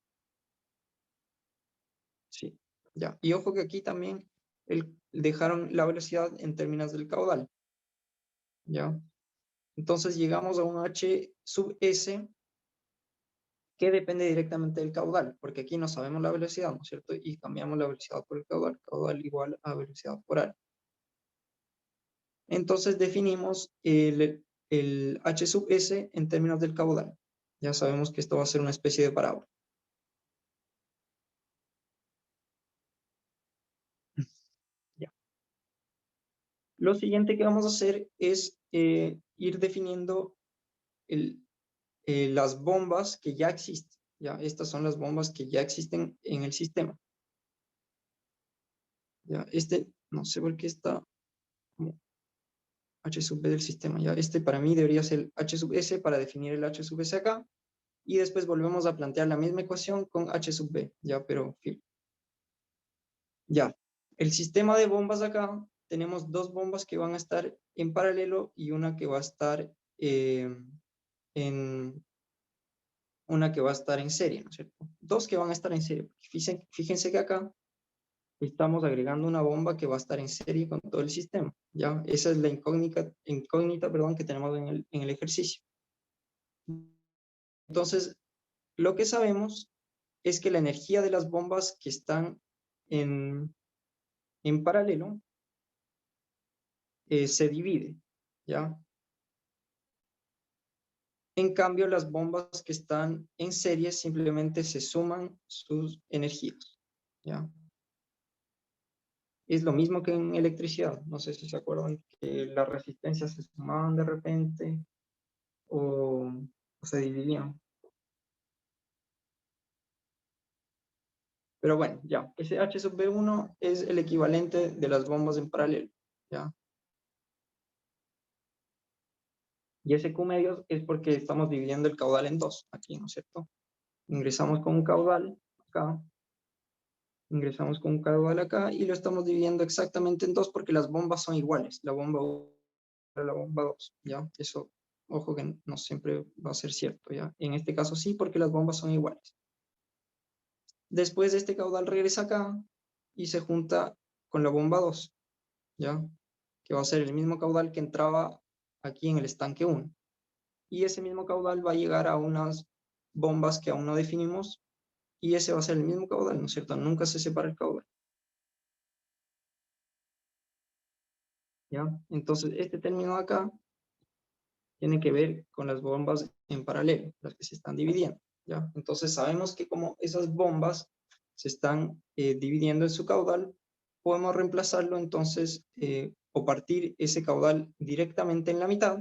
Sí, ya. Y ojo que aquí también dejaron la velocidad en términos del caudal, ¿ya? Entonces llegamos a un H sub S que depende directamente del caudal, porque aquí no sabemos la velocidad, ¿no es cierto? Y cambiamos la velocidad por el caudal igual a velocidad por área. Entonces definimos el H sub S en términos del caudal. Ya sabemos que esto va a ser una especie de parábola. Ya. Lo siguiente que vamos a hacer es ir definiendo las bombas que ya existen. ¿Ya? Estas son las bombas que ya existen en el sistema. ¿Ya? No sé por qué está como H sub B del sistema. ¿Ya? Para mí debería ser H sub S para definir el H sub S acá. Y después volvemos a plantear la misma ecuación con H sub B. ¿Ya? Pero, ya. El sistema de bombas acá, tenemos dos bombas que van a estar en paralelo y una que va a estar en serie, ¿no es cierto? Dos que van a estar en serie. Fíjense que acá estamos agregando una bomba que va a estar en serie con todo el sistema, ¿ya? Esa es la incógnita, perdón, que tenemos en el ejercicio. Entonces, lo que sabemos es que la energía de las bombas que están en paralelo se divide, ¿ya? En cambio, las bombas que están en serie simplemente se suman sus energías, ¿ya? es lo mismo que en electricidad. No sé si se acuerdan que las resistencias se sumaban de repente o se dividían. Pero bueno, ya, ese H sub B1 es el equivalente de las bombas en paralelo, ¿ya? Y ese Q medios es porque estamos dividiendo el caudal en dos, aquí, ¿no es cierto? Ingresamos con un caudal acá, ingresamos con un caudal acá y lo estamos dividiendo exactamente en dos porque las bombas son iguales, la bomba 1 y la bomba 2, ¿ya? Eso, ojo que no siempre va a ser cierto, ¿ya? En este caso sí, porque las bombas son iguales. Después este caudal regresa acá y se junta con la bomba 2, ¿ya? Que va a ser el mismo caudal que entraba aquí en el estanque 1. Y ese mismo caudal va a llegar a unas bombas que aún no definimos y ese va a ser el mismo caudal, ¿no es cierto? Nunca se separa el caudal. ¿Ya? Entonces, este término de acá tiene que ver con las bombas en paralelo, las que se están dividiendo, ¿ya? Entonces, sabemos que como esas bombas se están dividiendo en su caudal, podemos reemplazarlo entonces o partir ese caudal directamente en la mitad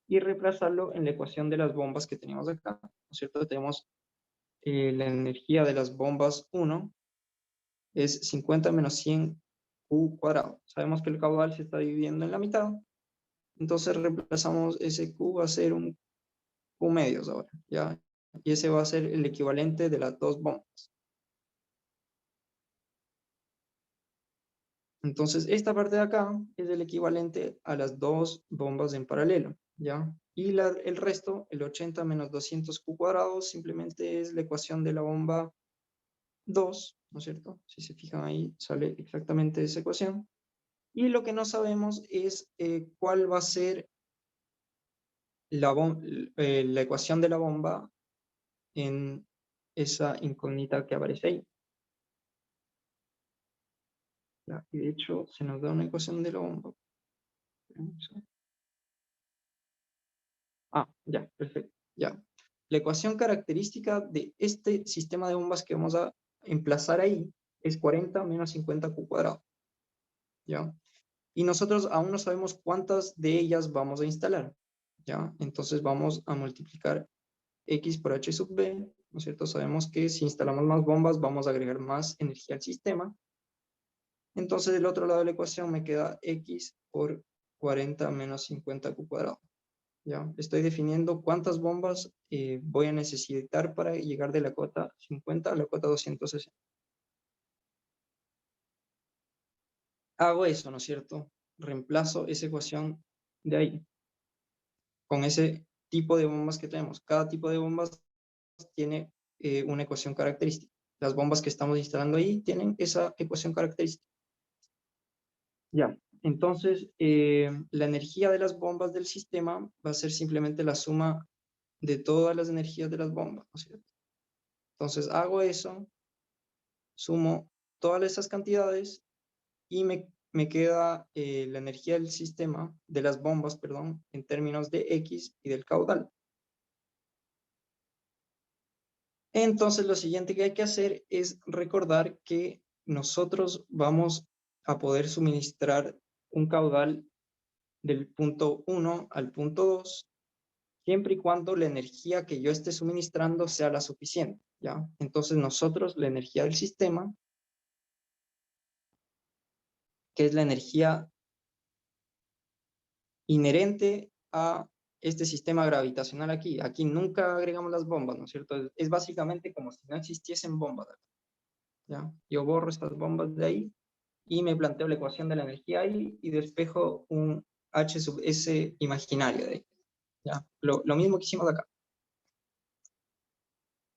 y reemplazarlo en la ecuación de las bombas que teníamos acá, ¿no es cierto? Tenemos la energía de las bombas 1 es 50 menos 100 Q cuadrado. Sabemos que el caudal se está dividiendo en la mitad, entonces reemplazamos ese Q a ser un Q medios ahora, ¿ya? Y ese va a ser el equivalente de las dos bombas. Entonces, esta parte de acá es el equivalente a las dos bombas en paralelo, ¿ya? Y el resto, el 80 menos 200 Q cuadrado, simplemente es la ecuación de la bomba 2, ¿no es cierto? Si se fijan ahí, sale exactamente esa ecuación. Y lo que no sabemos es cuál va a ser la ecuación de la bomba en esa incógnita que aparece ahí. ¿Ya? Y de hecho, se nos da una ecuación de la bomba. Ah, ya, perfecto. Ya. La ecuación característica de este sistema de bombas que vamos a emplazar ahí es 40 menos 50 Q cuadrado. ¿Ya? Y nosotros aún no sabemos cuántas de ellas vamos a instalar. ¿Ya? Entonces vamos a multiplicar X por H sub B, ¿no es cierto? Sabemos que si instalamos más bombas vamos a agregar más energía al sistema. Entonces del otro lado de la ecuación me queda X por 40 menos 50 Q cuadrado. ¿Ya? Estoy definiendo cuántas bombas voy a necesitar para llegar de la cota 50 a la cota 260. Hago eso, ¿no es cierto? Reemplazo esa ecuación de ahí con ese tipo de bombas que tenemos. Cada tipo de bombas tiene una ecuación característica. Las bombas que estamos instalando ahí tienen esa ecuación característica. Ya, entonces la energía de las bombas del sistema va a ser simplemente la suma de todas las energías de las bombas, ¿no es cierto? Entonces hago eso, sumo todas esas cantidades y me queda la energía del sistema, de las bombas, perdón, en términos de X y del caudal. Entonces, lo siguiente que hay que hacer es recordar que nosotros vamos a poder suministrar un caudal del punto 1 al punto 2, siempre y cuando la energía que yo esté suministrando sea la suficiente, ¿ya? Entonces, nosotros, la energía del sistema, que es la energía inherente a este sistema gravitacional aquí. Aquí nunca agregamos las bombas, ¿no es cierto? Es básicamente como si no existiesen bombas, ¿ya? Yo borro estas bombas de ahí y me planteo la ecuación de la energía ahí y despejo un H sub S imaginario de ahí, ¿ya? Lo mismo que hicimos acá.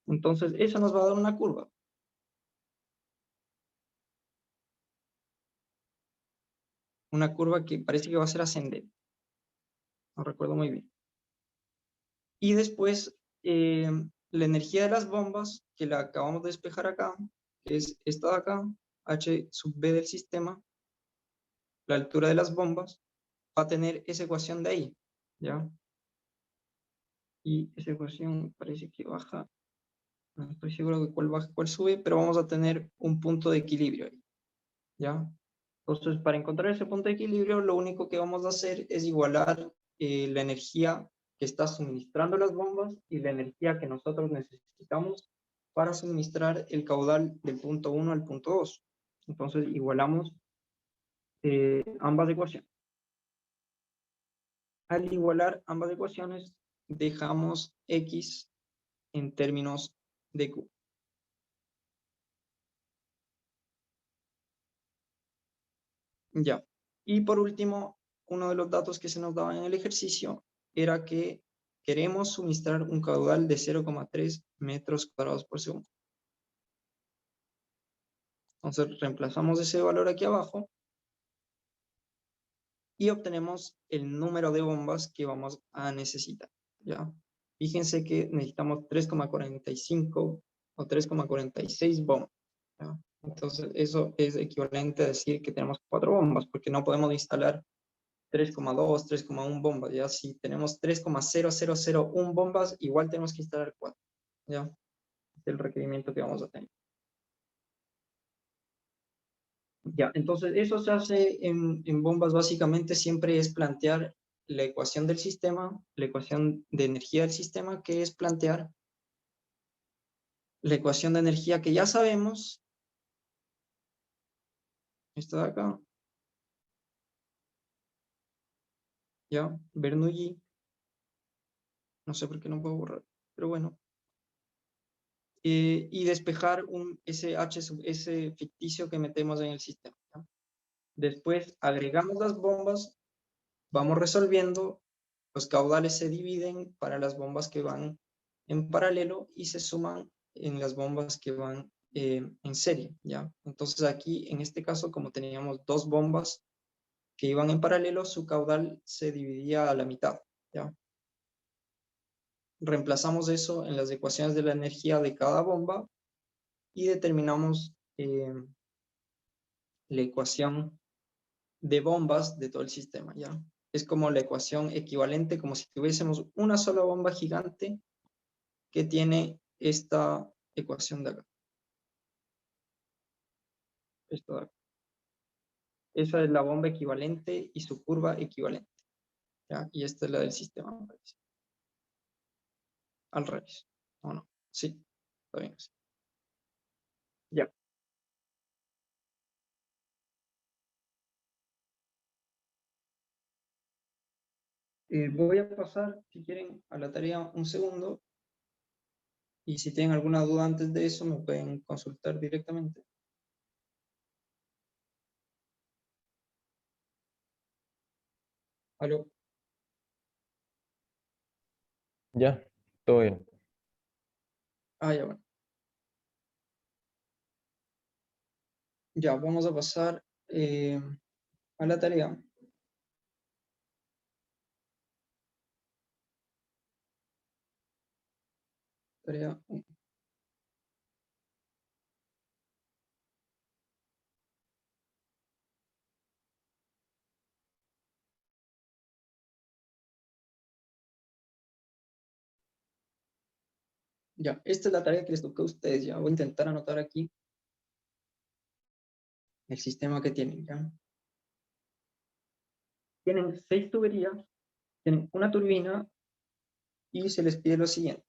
Entonces, eso nos va a dar una curva. Una curva que parece que va a ser ascendente. No recuerdo muy bien. Y después, la energía de las bombas, que la acabamos de despejar acá, que es esta de acá, H sub B del sistema, la altura de las bombas, va a tener esa ecuación de ahí, ¿ya? Y esa ecuación parece que baja, no estoy seguro de cuál baja, cuál sube, pero vamos a tener un punto de equilibrio ahí, ¿ya? Entonces, para encontrar ese punto de equilibrio, lo único que vamos a hacer es igualar la energía que está suministrando las bombas y la energía que nosotros necesitamos para suministrar el caudal del punto 1 al punto 2. Entonces, igualamos ambas ecuaciones. Al igualar ambas ecuaciones, dejamos X en términos de Q. Ya. Y por último, uno de los datos que se nos daba en el ejercicio era que queremos suministrar un caudal de 0,3 metros cuadrados por segundo. Entonces reemplazamos ese valor aquí abajo y obtenemos el número de bombas que vamos a necesitar. ¿Ya? Fíjense que necesitamos 3,45 o 3,46 bombas. ¿Ya? Entonces eso es equivalente a decir que tenemos 4 bombas, porque no podemos instalar 3,2, 3,1 bombas, ya si tenemos 3,0001 bombas, igual tenemos que instalar 4, ya, es el requerimiento que vamos a tener. Ya, entonces eso se hace en bombas básicamente siempre es plantear la ecuación del sistema, la ecuación de energía del sistema, que es plantear la ecuación de energía que ya sabemos, esta de acá, ya, Bernoulli, no sé por qué no puedo borrar, pero bueno, y despejar ese H sub S ficticio que metemos en el sistema, ¿ya? Después agregamos las bombas, vamos resolviendo, los caudales se dividen para las bombas que van en paralelo y se suman en las bombas que van en serie, ¿ya? Entonces aquí, en este caso, como teníamos dos bombas que iban en paralelo, su caudal se dividía a la mitad, ¿ya? Reemplazamos eso en las ecuaciones de la energía de cada bomba y determinamos la ecuación de bombas de todo el sistema, ¿ya? Es como la ecuación equivalente, como si tuviésemos una sola bomba gigante que tiene esta ecuación de acá. Esto de acá. Esa es la bomba equivalente y su curva equivalente, ¿ya? Y esta es la del sistema, me parece. Al revés. ¿O no? Sí, está bien así. Ya. Voy a pasar, si quieren, a la tarea un segundo. Y si tienen alguna duda antes de eso, me pueden consultar directamente. ¿Aló? Ya, todo bien. Ah, ya, bueno. Ya, vamos a pasar a la tarea. Tarea 1. Ya, esta es la tarea que les toca a ustedes. Ya voy a intentar anotar aquí el sistema que tienen. ¿Ya? Tienen 6 tuberías, tienen una turbina y se les pide lo siguiente.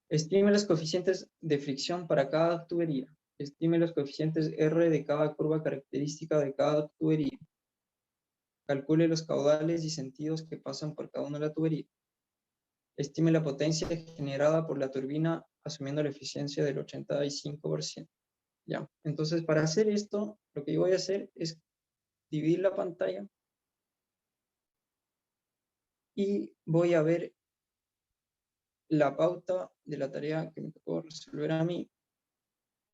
Estime los coeficientes de fricción para cada tubería. Estime los coeficientes R de cada curva característica de cada tubería. Calcule los caudales y sentidos que pasan por cada una de la tubería. Estime la potencia generada por la turbina asumiendo la eficiencia del 85%. Ya, entonces para hacer esto, lo que yo voy a hacer es dividir la pantalla y voy a ver la pauta de la tarea que me tocó resolver a mí,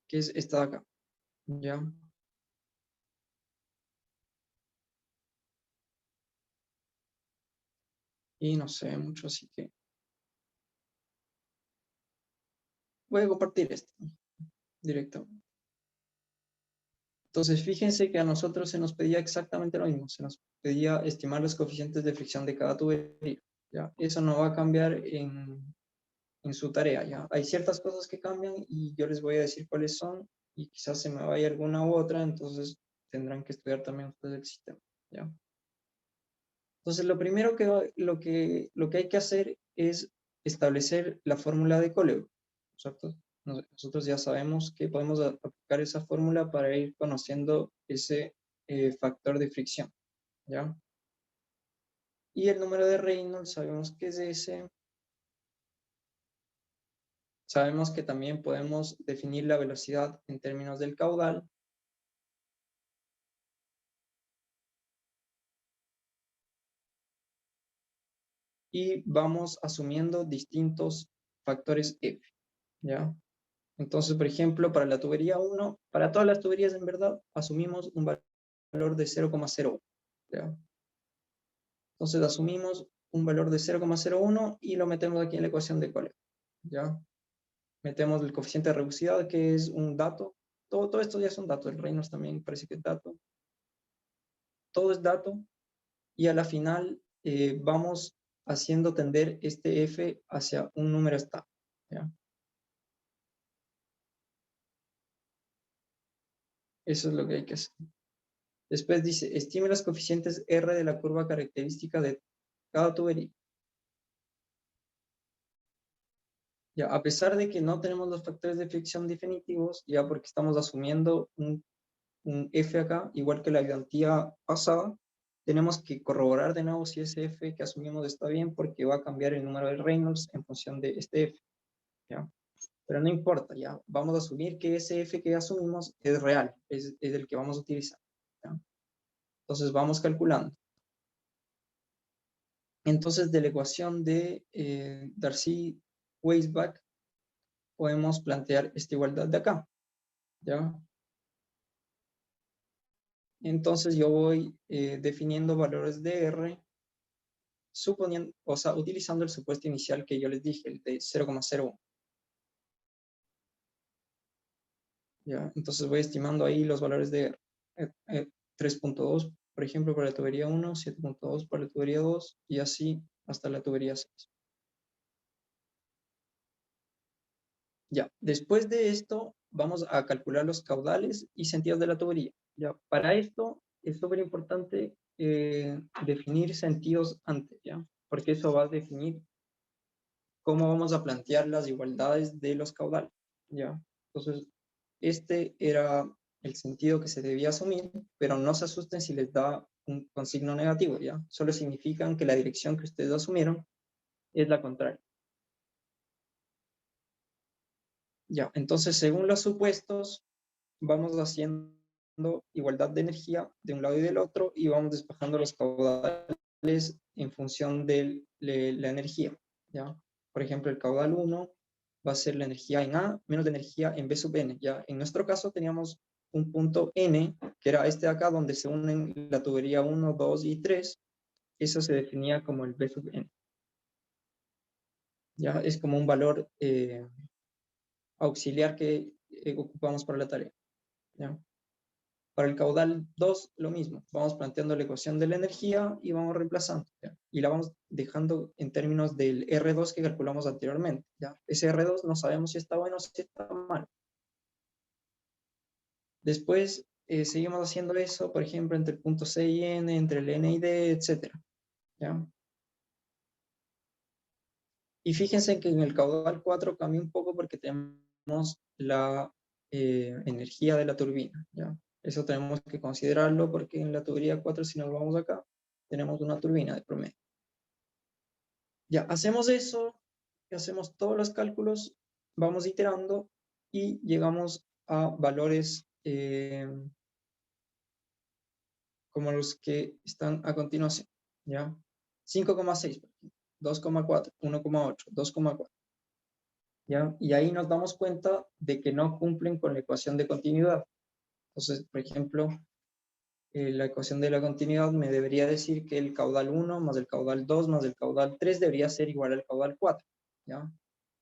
que es esta de acá. ¿Ya? Y no sé mucho, así que voy a compartir esto directamente. Entonces, fíjense que a nosotros se nos pedía exactamente lo mismo. Se nos pedía estimar los coeficientes de fricción de cada tubería. ¿Ya? Eso no va a cambiar en su tarea, ¿ya? Hay ciertas cosas que cambian y yo les voy a decir cuáles son y quizás se me vaya alguna u otra, entonces tendrán que estudiar también ustedes el sistema, ¿ya? Entonces, lo primero lo que hay que hacer es establecer la fórmula de Coleo, ¿cierto? Nosotros ya sabemos que podemos aplicar esa fórmula para ir conociendo ese factor de fricción, ¿ya? Y el número de Reynolds, sabemos que es ese. Sabemos que también podemos definir la velocidad en términos del caudal. Y vamos asumiendo distintos factores F, ¿ya? Entonces, por ejemplo, para la tubería 1, para todas las tuberías en verdad, asumimos un valor de 0,01, ¿ya? Entonces, asumimos un valor de 0,01 y lo metemos aquí en la ecuación de Coleo, ¿ya? Metemos el coeficiente de reducibilidad, que es un dato. Todo esto ya es un dato. El Reynolds también parece que es dato. Todo es dato. Y a la final vamos haciendo tender este F hacia un número estable, ¿ya? Eso es lo que hay que hacer. Después dice, estime los coeficientes R de la curva característica de cada tubería. Ya, a pesar de que no tenemos los factores de fricción definitivos, ya porque estamos asumiendo un F acá, igual que la ayudantía pasada, tenemos que corroborar de nuevo si ese F que asumimos está bien, porque va a cambiar el número de Reynolds en función de este F, ¿ya? Pero no importa, ya vamos a asumir que ese F que asumimos es real, es el que vamos a utilizar, ¿ya? Entonces vamos calculando. Entonces de la ecuación de Darcy-Weisbach podemos plantear esta igualdad de acá, ¿ya? Entonces yo voy definiendo valores de R, suponiendo, o sea, utilizando el supuesto inicial que yo les dije, el de 0,01. ¿Ya? Entonces voy estimando ahí los valores de 3.2, por ejemplo, para la tubería 1, 7.2 para la tubería 2, y así hasta la tubería 6. Ya, después de esto, vamos a calcular los caudales y sentidos de la tubería. Ya, para esto es súper importante definir sentidos antes, ¿ya? Porque eso va a definir cómo vamos a plantear las igualdades de los caudales, ¿ya? Entonces, este era el sentido que se debía asumir, pero no se asusten si les da con signo negativo, ¿ya? Solo significan que la dirección que ustedes asumieron es la contraria. Ya, entonces, según los supuestos, vamos haciendo igualdad de energía de un lado y del otro y vamos despejando los caudales en función de la energía, ¿ya? Por ejemplo, el caudal 1 va a ser la energía en A menos la energía en B sub n, ¿ya? En nuestro caso teníamos un punto N, que era este de acá, donde se unen la tubería 1, 2 y 3. Eso se definía como el B sub n. ¿Ya? Es como un valor auxiliar que ocupamos para la tarea, ¿ya? Para el caudal 2, lo mismo. Vamos planteando la ecuación de la energía y vamos reemplazando, ¿ya? Y la vamos dejando en términos del R2 que calculamos anteriormente, ¿ya? Ese R2 no sabemos si está bueno o si está mal. Después seguimos haciendo eso, por ejemplo, entre el punto C y N, entre el N y D, etc. ¿Ya? Y fíjense que en el caudal 4 cambia un poco porque tenemos la energía de la turbina, ¿ya? Eso tenemos que considerarlo porque en la tubería 4, si nos vamos acá, tenemos una turbina de promedio. Ya, hacemos eso, hacemos todos los cálculos, vamos iterando y llegamos a valores como los que están a continuación, ¿ya? 5,6, 2,4, 1,8, 2,4. ¿Ya? Y ahí nos damos cuenta de que no cumplen con la ecuación de continuidad. Entonces, por ejemplo, la ecuación de la continuidad me debería decir que el caudal 1 más el caudal 2 más el caudal 3 debería ser igual al caudal 4, ¿ya?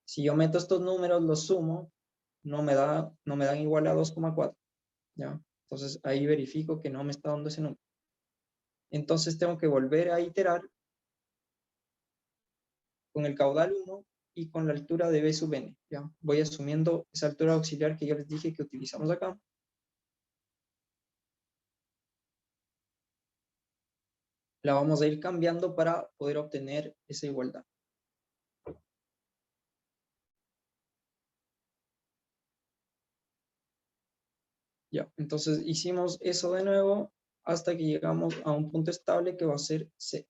Si yo meto estos números, los sumo, no me dan igual a 2,4, ¿ya? Entonces ahí verifico que no me está dando ese número. Entonces tengo que volver a iterar con el caudal 1 y con la altura de B sub n. ¿Ya? Voy asumiendo esa altura auxiliar que yo les dije que utilizamos acá. La vamos a ir cambiando para poder obtener esa igualdad. Ya, entonces hicimos eso de nuevo hasta que llegamos a un punto estable que va a ser C.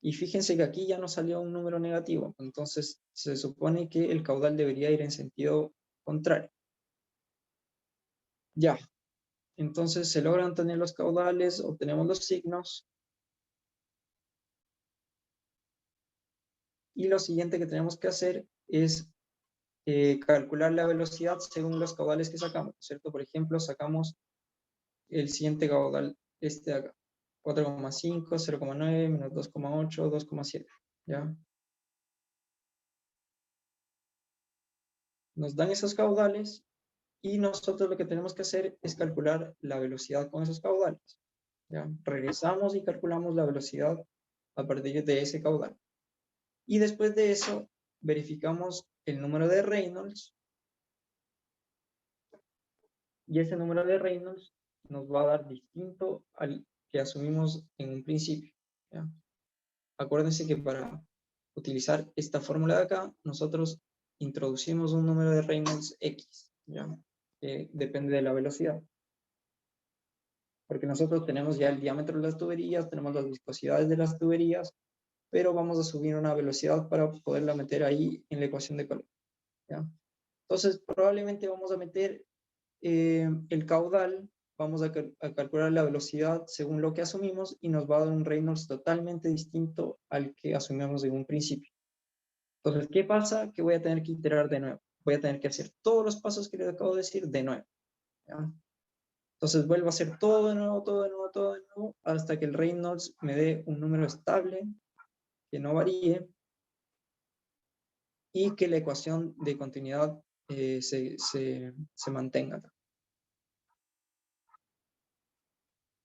Y fíjense que aquí ya nos salió un número negativo, entonces se supone que el caudal debería ir en sentido contrario. Ya, entonces se logran tener los caudales, obtenemos los signos. Y lo siguiente que tenemos que hacer es calcular la velocidad según los caudales que sacamos, ¿cierto? Por ejemplo, sacamos el siguiente caudal, este de acá, 4,5, 0,9, menos 2,8, 2,7, ¿ya? Nos dan esos caudales y nosotros lo que tenemos que hacer es calcular la velocidad con esos caudales, ¿ya? Regresamos y calculamos la velocidad a partir de ese caudal. Y después de eso, verificamos el número de Reynolds. Y ese número de Reynolds nos va a dar distinto al que asumimos en un principio, ¿ya? Acuérdense que para utilizar esta fórmula de acá, nosotros introducimos un número de Reynolds X, ¿ya? Que depende de la velocidad. Porque nosotros tenemos ya el diámetro de las tuberías, tenemos las viscosidades de las tuberías, pero vamos a subir una velocidad para poderla meter ahí en la ecuación de calor, ¿ya? Entonces, probablemente vamos a meter el caudal, vamos a calcular la velocidad según lo que asumimos y nos va a dar un Reynolds totalmente distinto al que asumimos en un principio. Entonces, ¿qué pasa? Que voy a tener que iterar de nuevo. Voy a tener que hacer todos los pasos que les acabo de decir de nuevo, ¿ya? Entonces vuelvo a hacer todo de nuevo, todo de nuevo, todo de nuevo, hasta que el Reynolds me dé un número estable, que no varíe, y que la ecuación de continuidad se mantenga.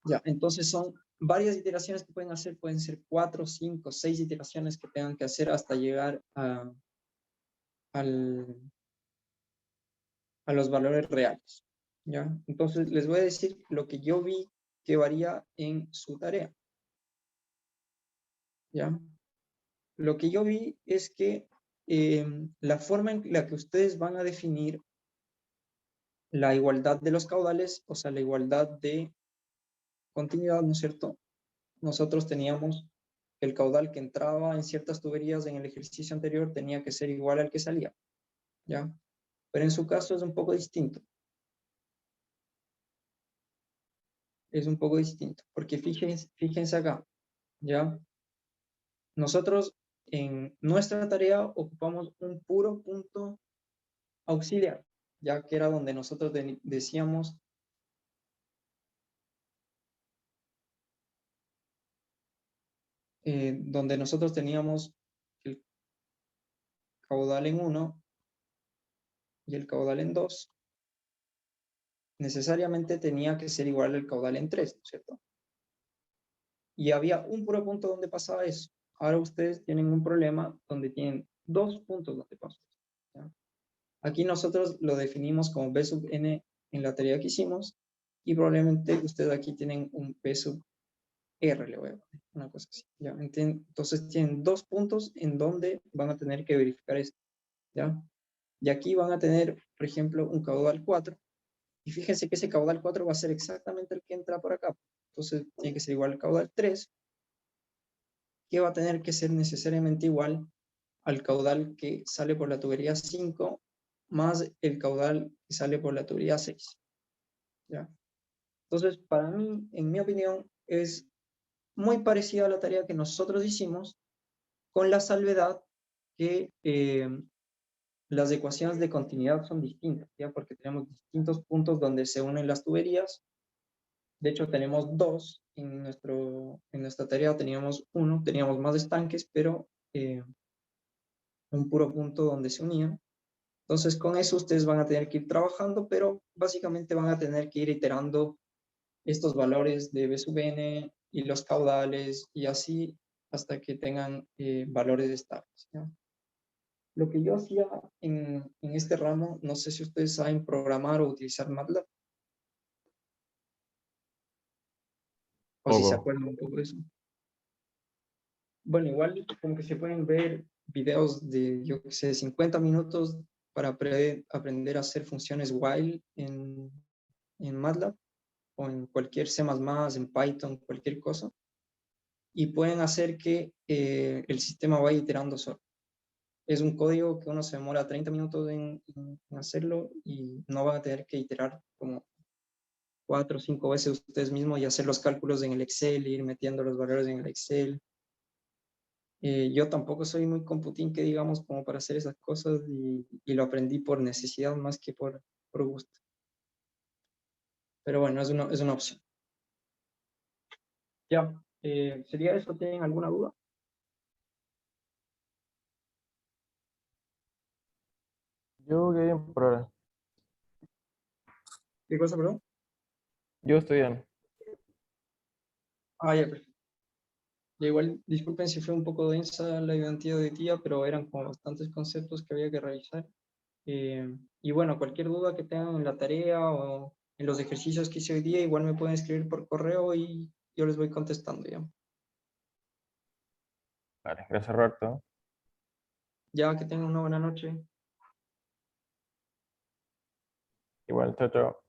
Ya, entonces son varias iteraciones que pueden hacer, pueden ser 4, 5, 6 iteraciones que tengan que hacer hasta llegar a los valores reales, ¿ya? Entonces les voy a decir lo que yo vi que varía en su tarea, ¿ya? Lo que yo vi es que la forma en la que ustedes van a definir la igualdad de los caudales, o sea, la igualdad de continuidad, ¿no es cierto? Nosotros teníamos el caudal que entraba en ciertas tuberías en el ejercicio anterior tenía que ser igual al que salía, ¿ya? Pero en su caso es un poco distinto. Es un poco distinto, porque fíjense acá, ¿ya? Nosotros en nuestra tarea ocupamos un puro punto auxiliar, ya que era donde nosotros decíamos donde nosotros teníamos el caudal en 1 y el caudal en 2, necesariamente tenía que ser igual al caudal en 3, ¿cierto? Y había un puro punto donde pasaba eso. Ahora ustedes tienen un problema donde tienen dos puntos donde pasa eso, ¿ya? Aquí nosotros lo definimos como B sub n en la tarea que hicimos y probablemente ustedes aquí tienen un B sub R, le voy a poner una cosa así, ¿ya? Entonces tienen dos puntos en donde van a tener que verificar esto, ¿ya? Y aquí van a tener, por ejemplo, un caudal 4 y fíjense que ese caudal 4 va a ser exactamente el que entra por acá. Entonces tiene que ser igual al caudal 3, que va a tener que ser necesariamente igual al caudal que sale por la tubería 5 más el caudal que sale por la tubería 6, ¿ya? Entonces, para mí, en mi opinión, es muy parecida a la tarea que nosotros hicimos, con la salvedad que las ecuaciones de continuidad son distintas, ¿ya? Porque tenemos distintos puntos donde se unen las tuberías. De hecho, tenemos dos. En nuestra tarea teníamos uno, teníamos más estanques, pero un puro punto donde se unían. Entonces, con eso ustedes van a tener que ir trabajando, pero básicamente van a tener que ir iterando estos valores de B sub n y los caudales y así hasta que tengan valores estables, ¿ya? Lo que yo hacía en este ramo, no sé si ustedes saben programar o utilizar MATLAB, o si se Poco. acuerdan un poco de eso. Bueno, igual como que se pueden ver videos de, yo qué sé, 50 minutos para aprender a hacer funciones while en MATLAB o en cualquier C++, en Python, cualquier cosa, y pueden hacer que el sistema vaya iterando solo. Es un código que uno se demora 30 minutos en hacerlo y no van a tener que iterar como 4 o 5 veces ustedes mismos y hacer los cálculos en el Excel, ir metiendo los valores en el Excel. Yo tampoco soy muy computín que digamos como para hacer esas cosas y lo aprendí por necesidad más que por gusto. Pero bueno, es una opción. Ya, ¿sería eso? ¿Tienen alguna duda? Yo quedé bien por ahora. ¿Qué cosa, perdón? Yo estoy bien. Ah, ya, perfecto. Ya, igual, disculpen si fue un poco densa la identidad de tía, pero eran como bastantes conceptos que había que revisar. Y bueno, cualquier duda que tengan en la tarea o en los ejercicios que hice hoy día, igual me pueden escribir por correo y yo les voy contestando ya. Vale, gracias Roberto. Ya que tengan una buena noche. Igual, chao, chao.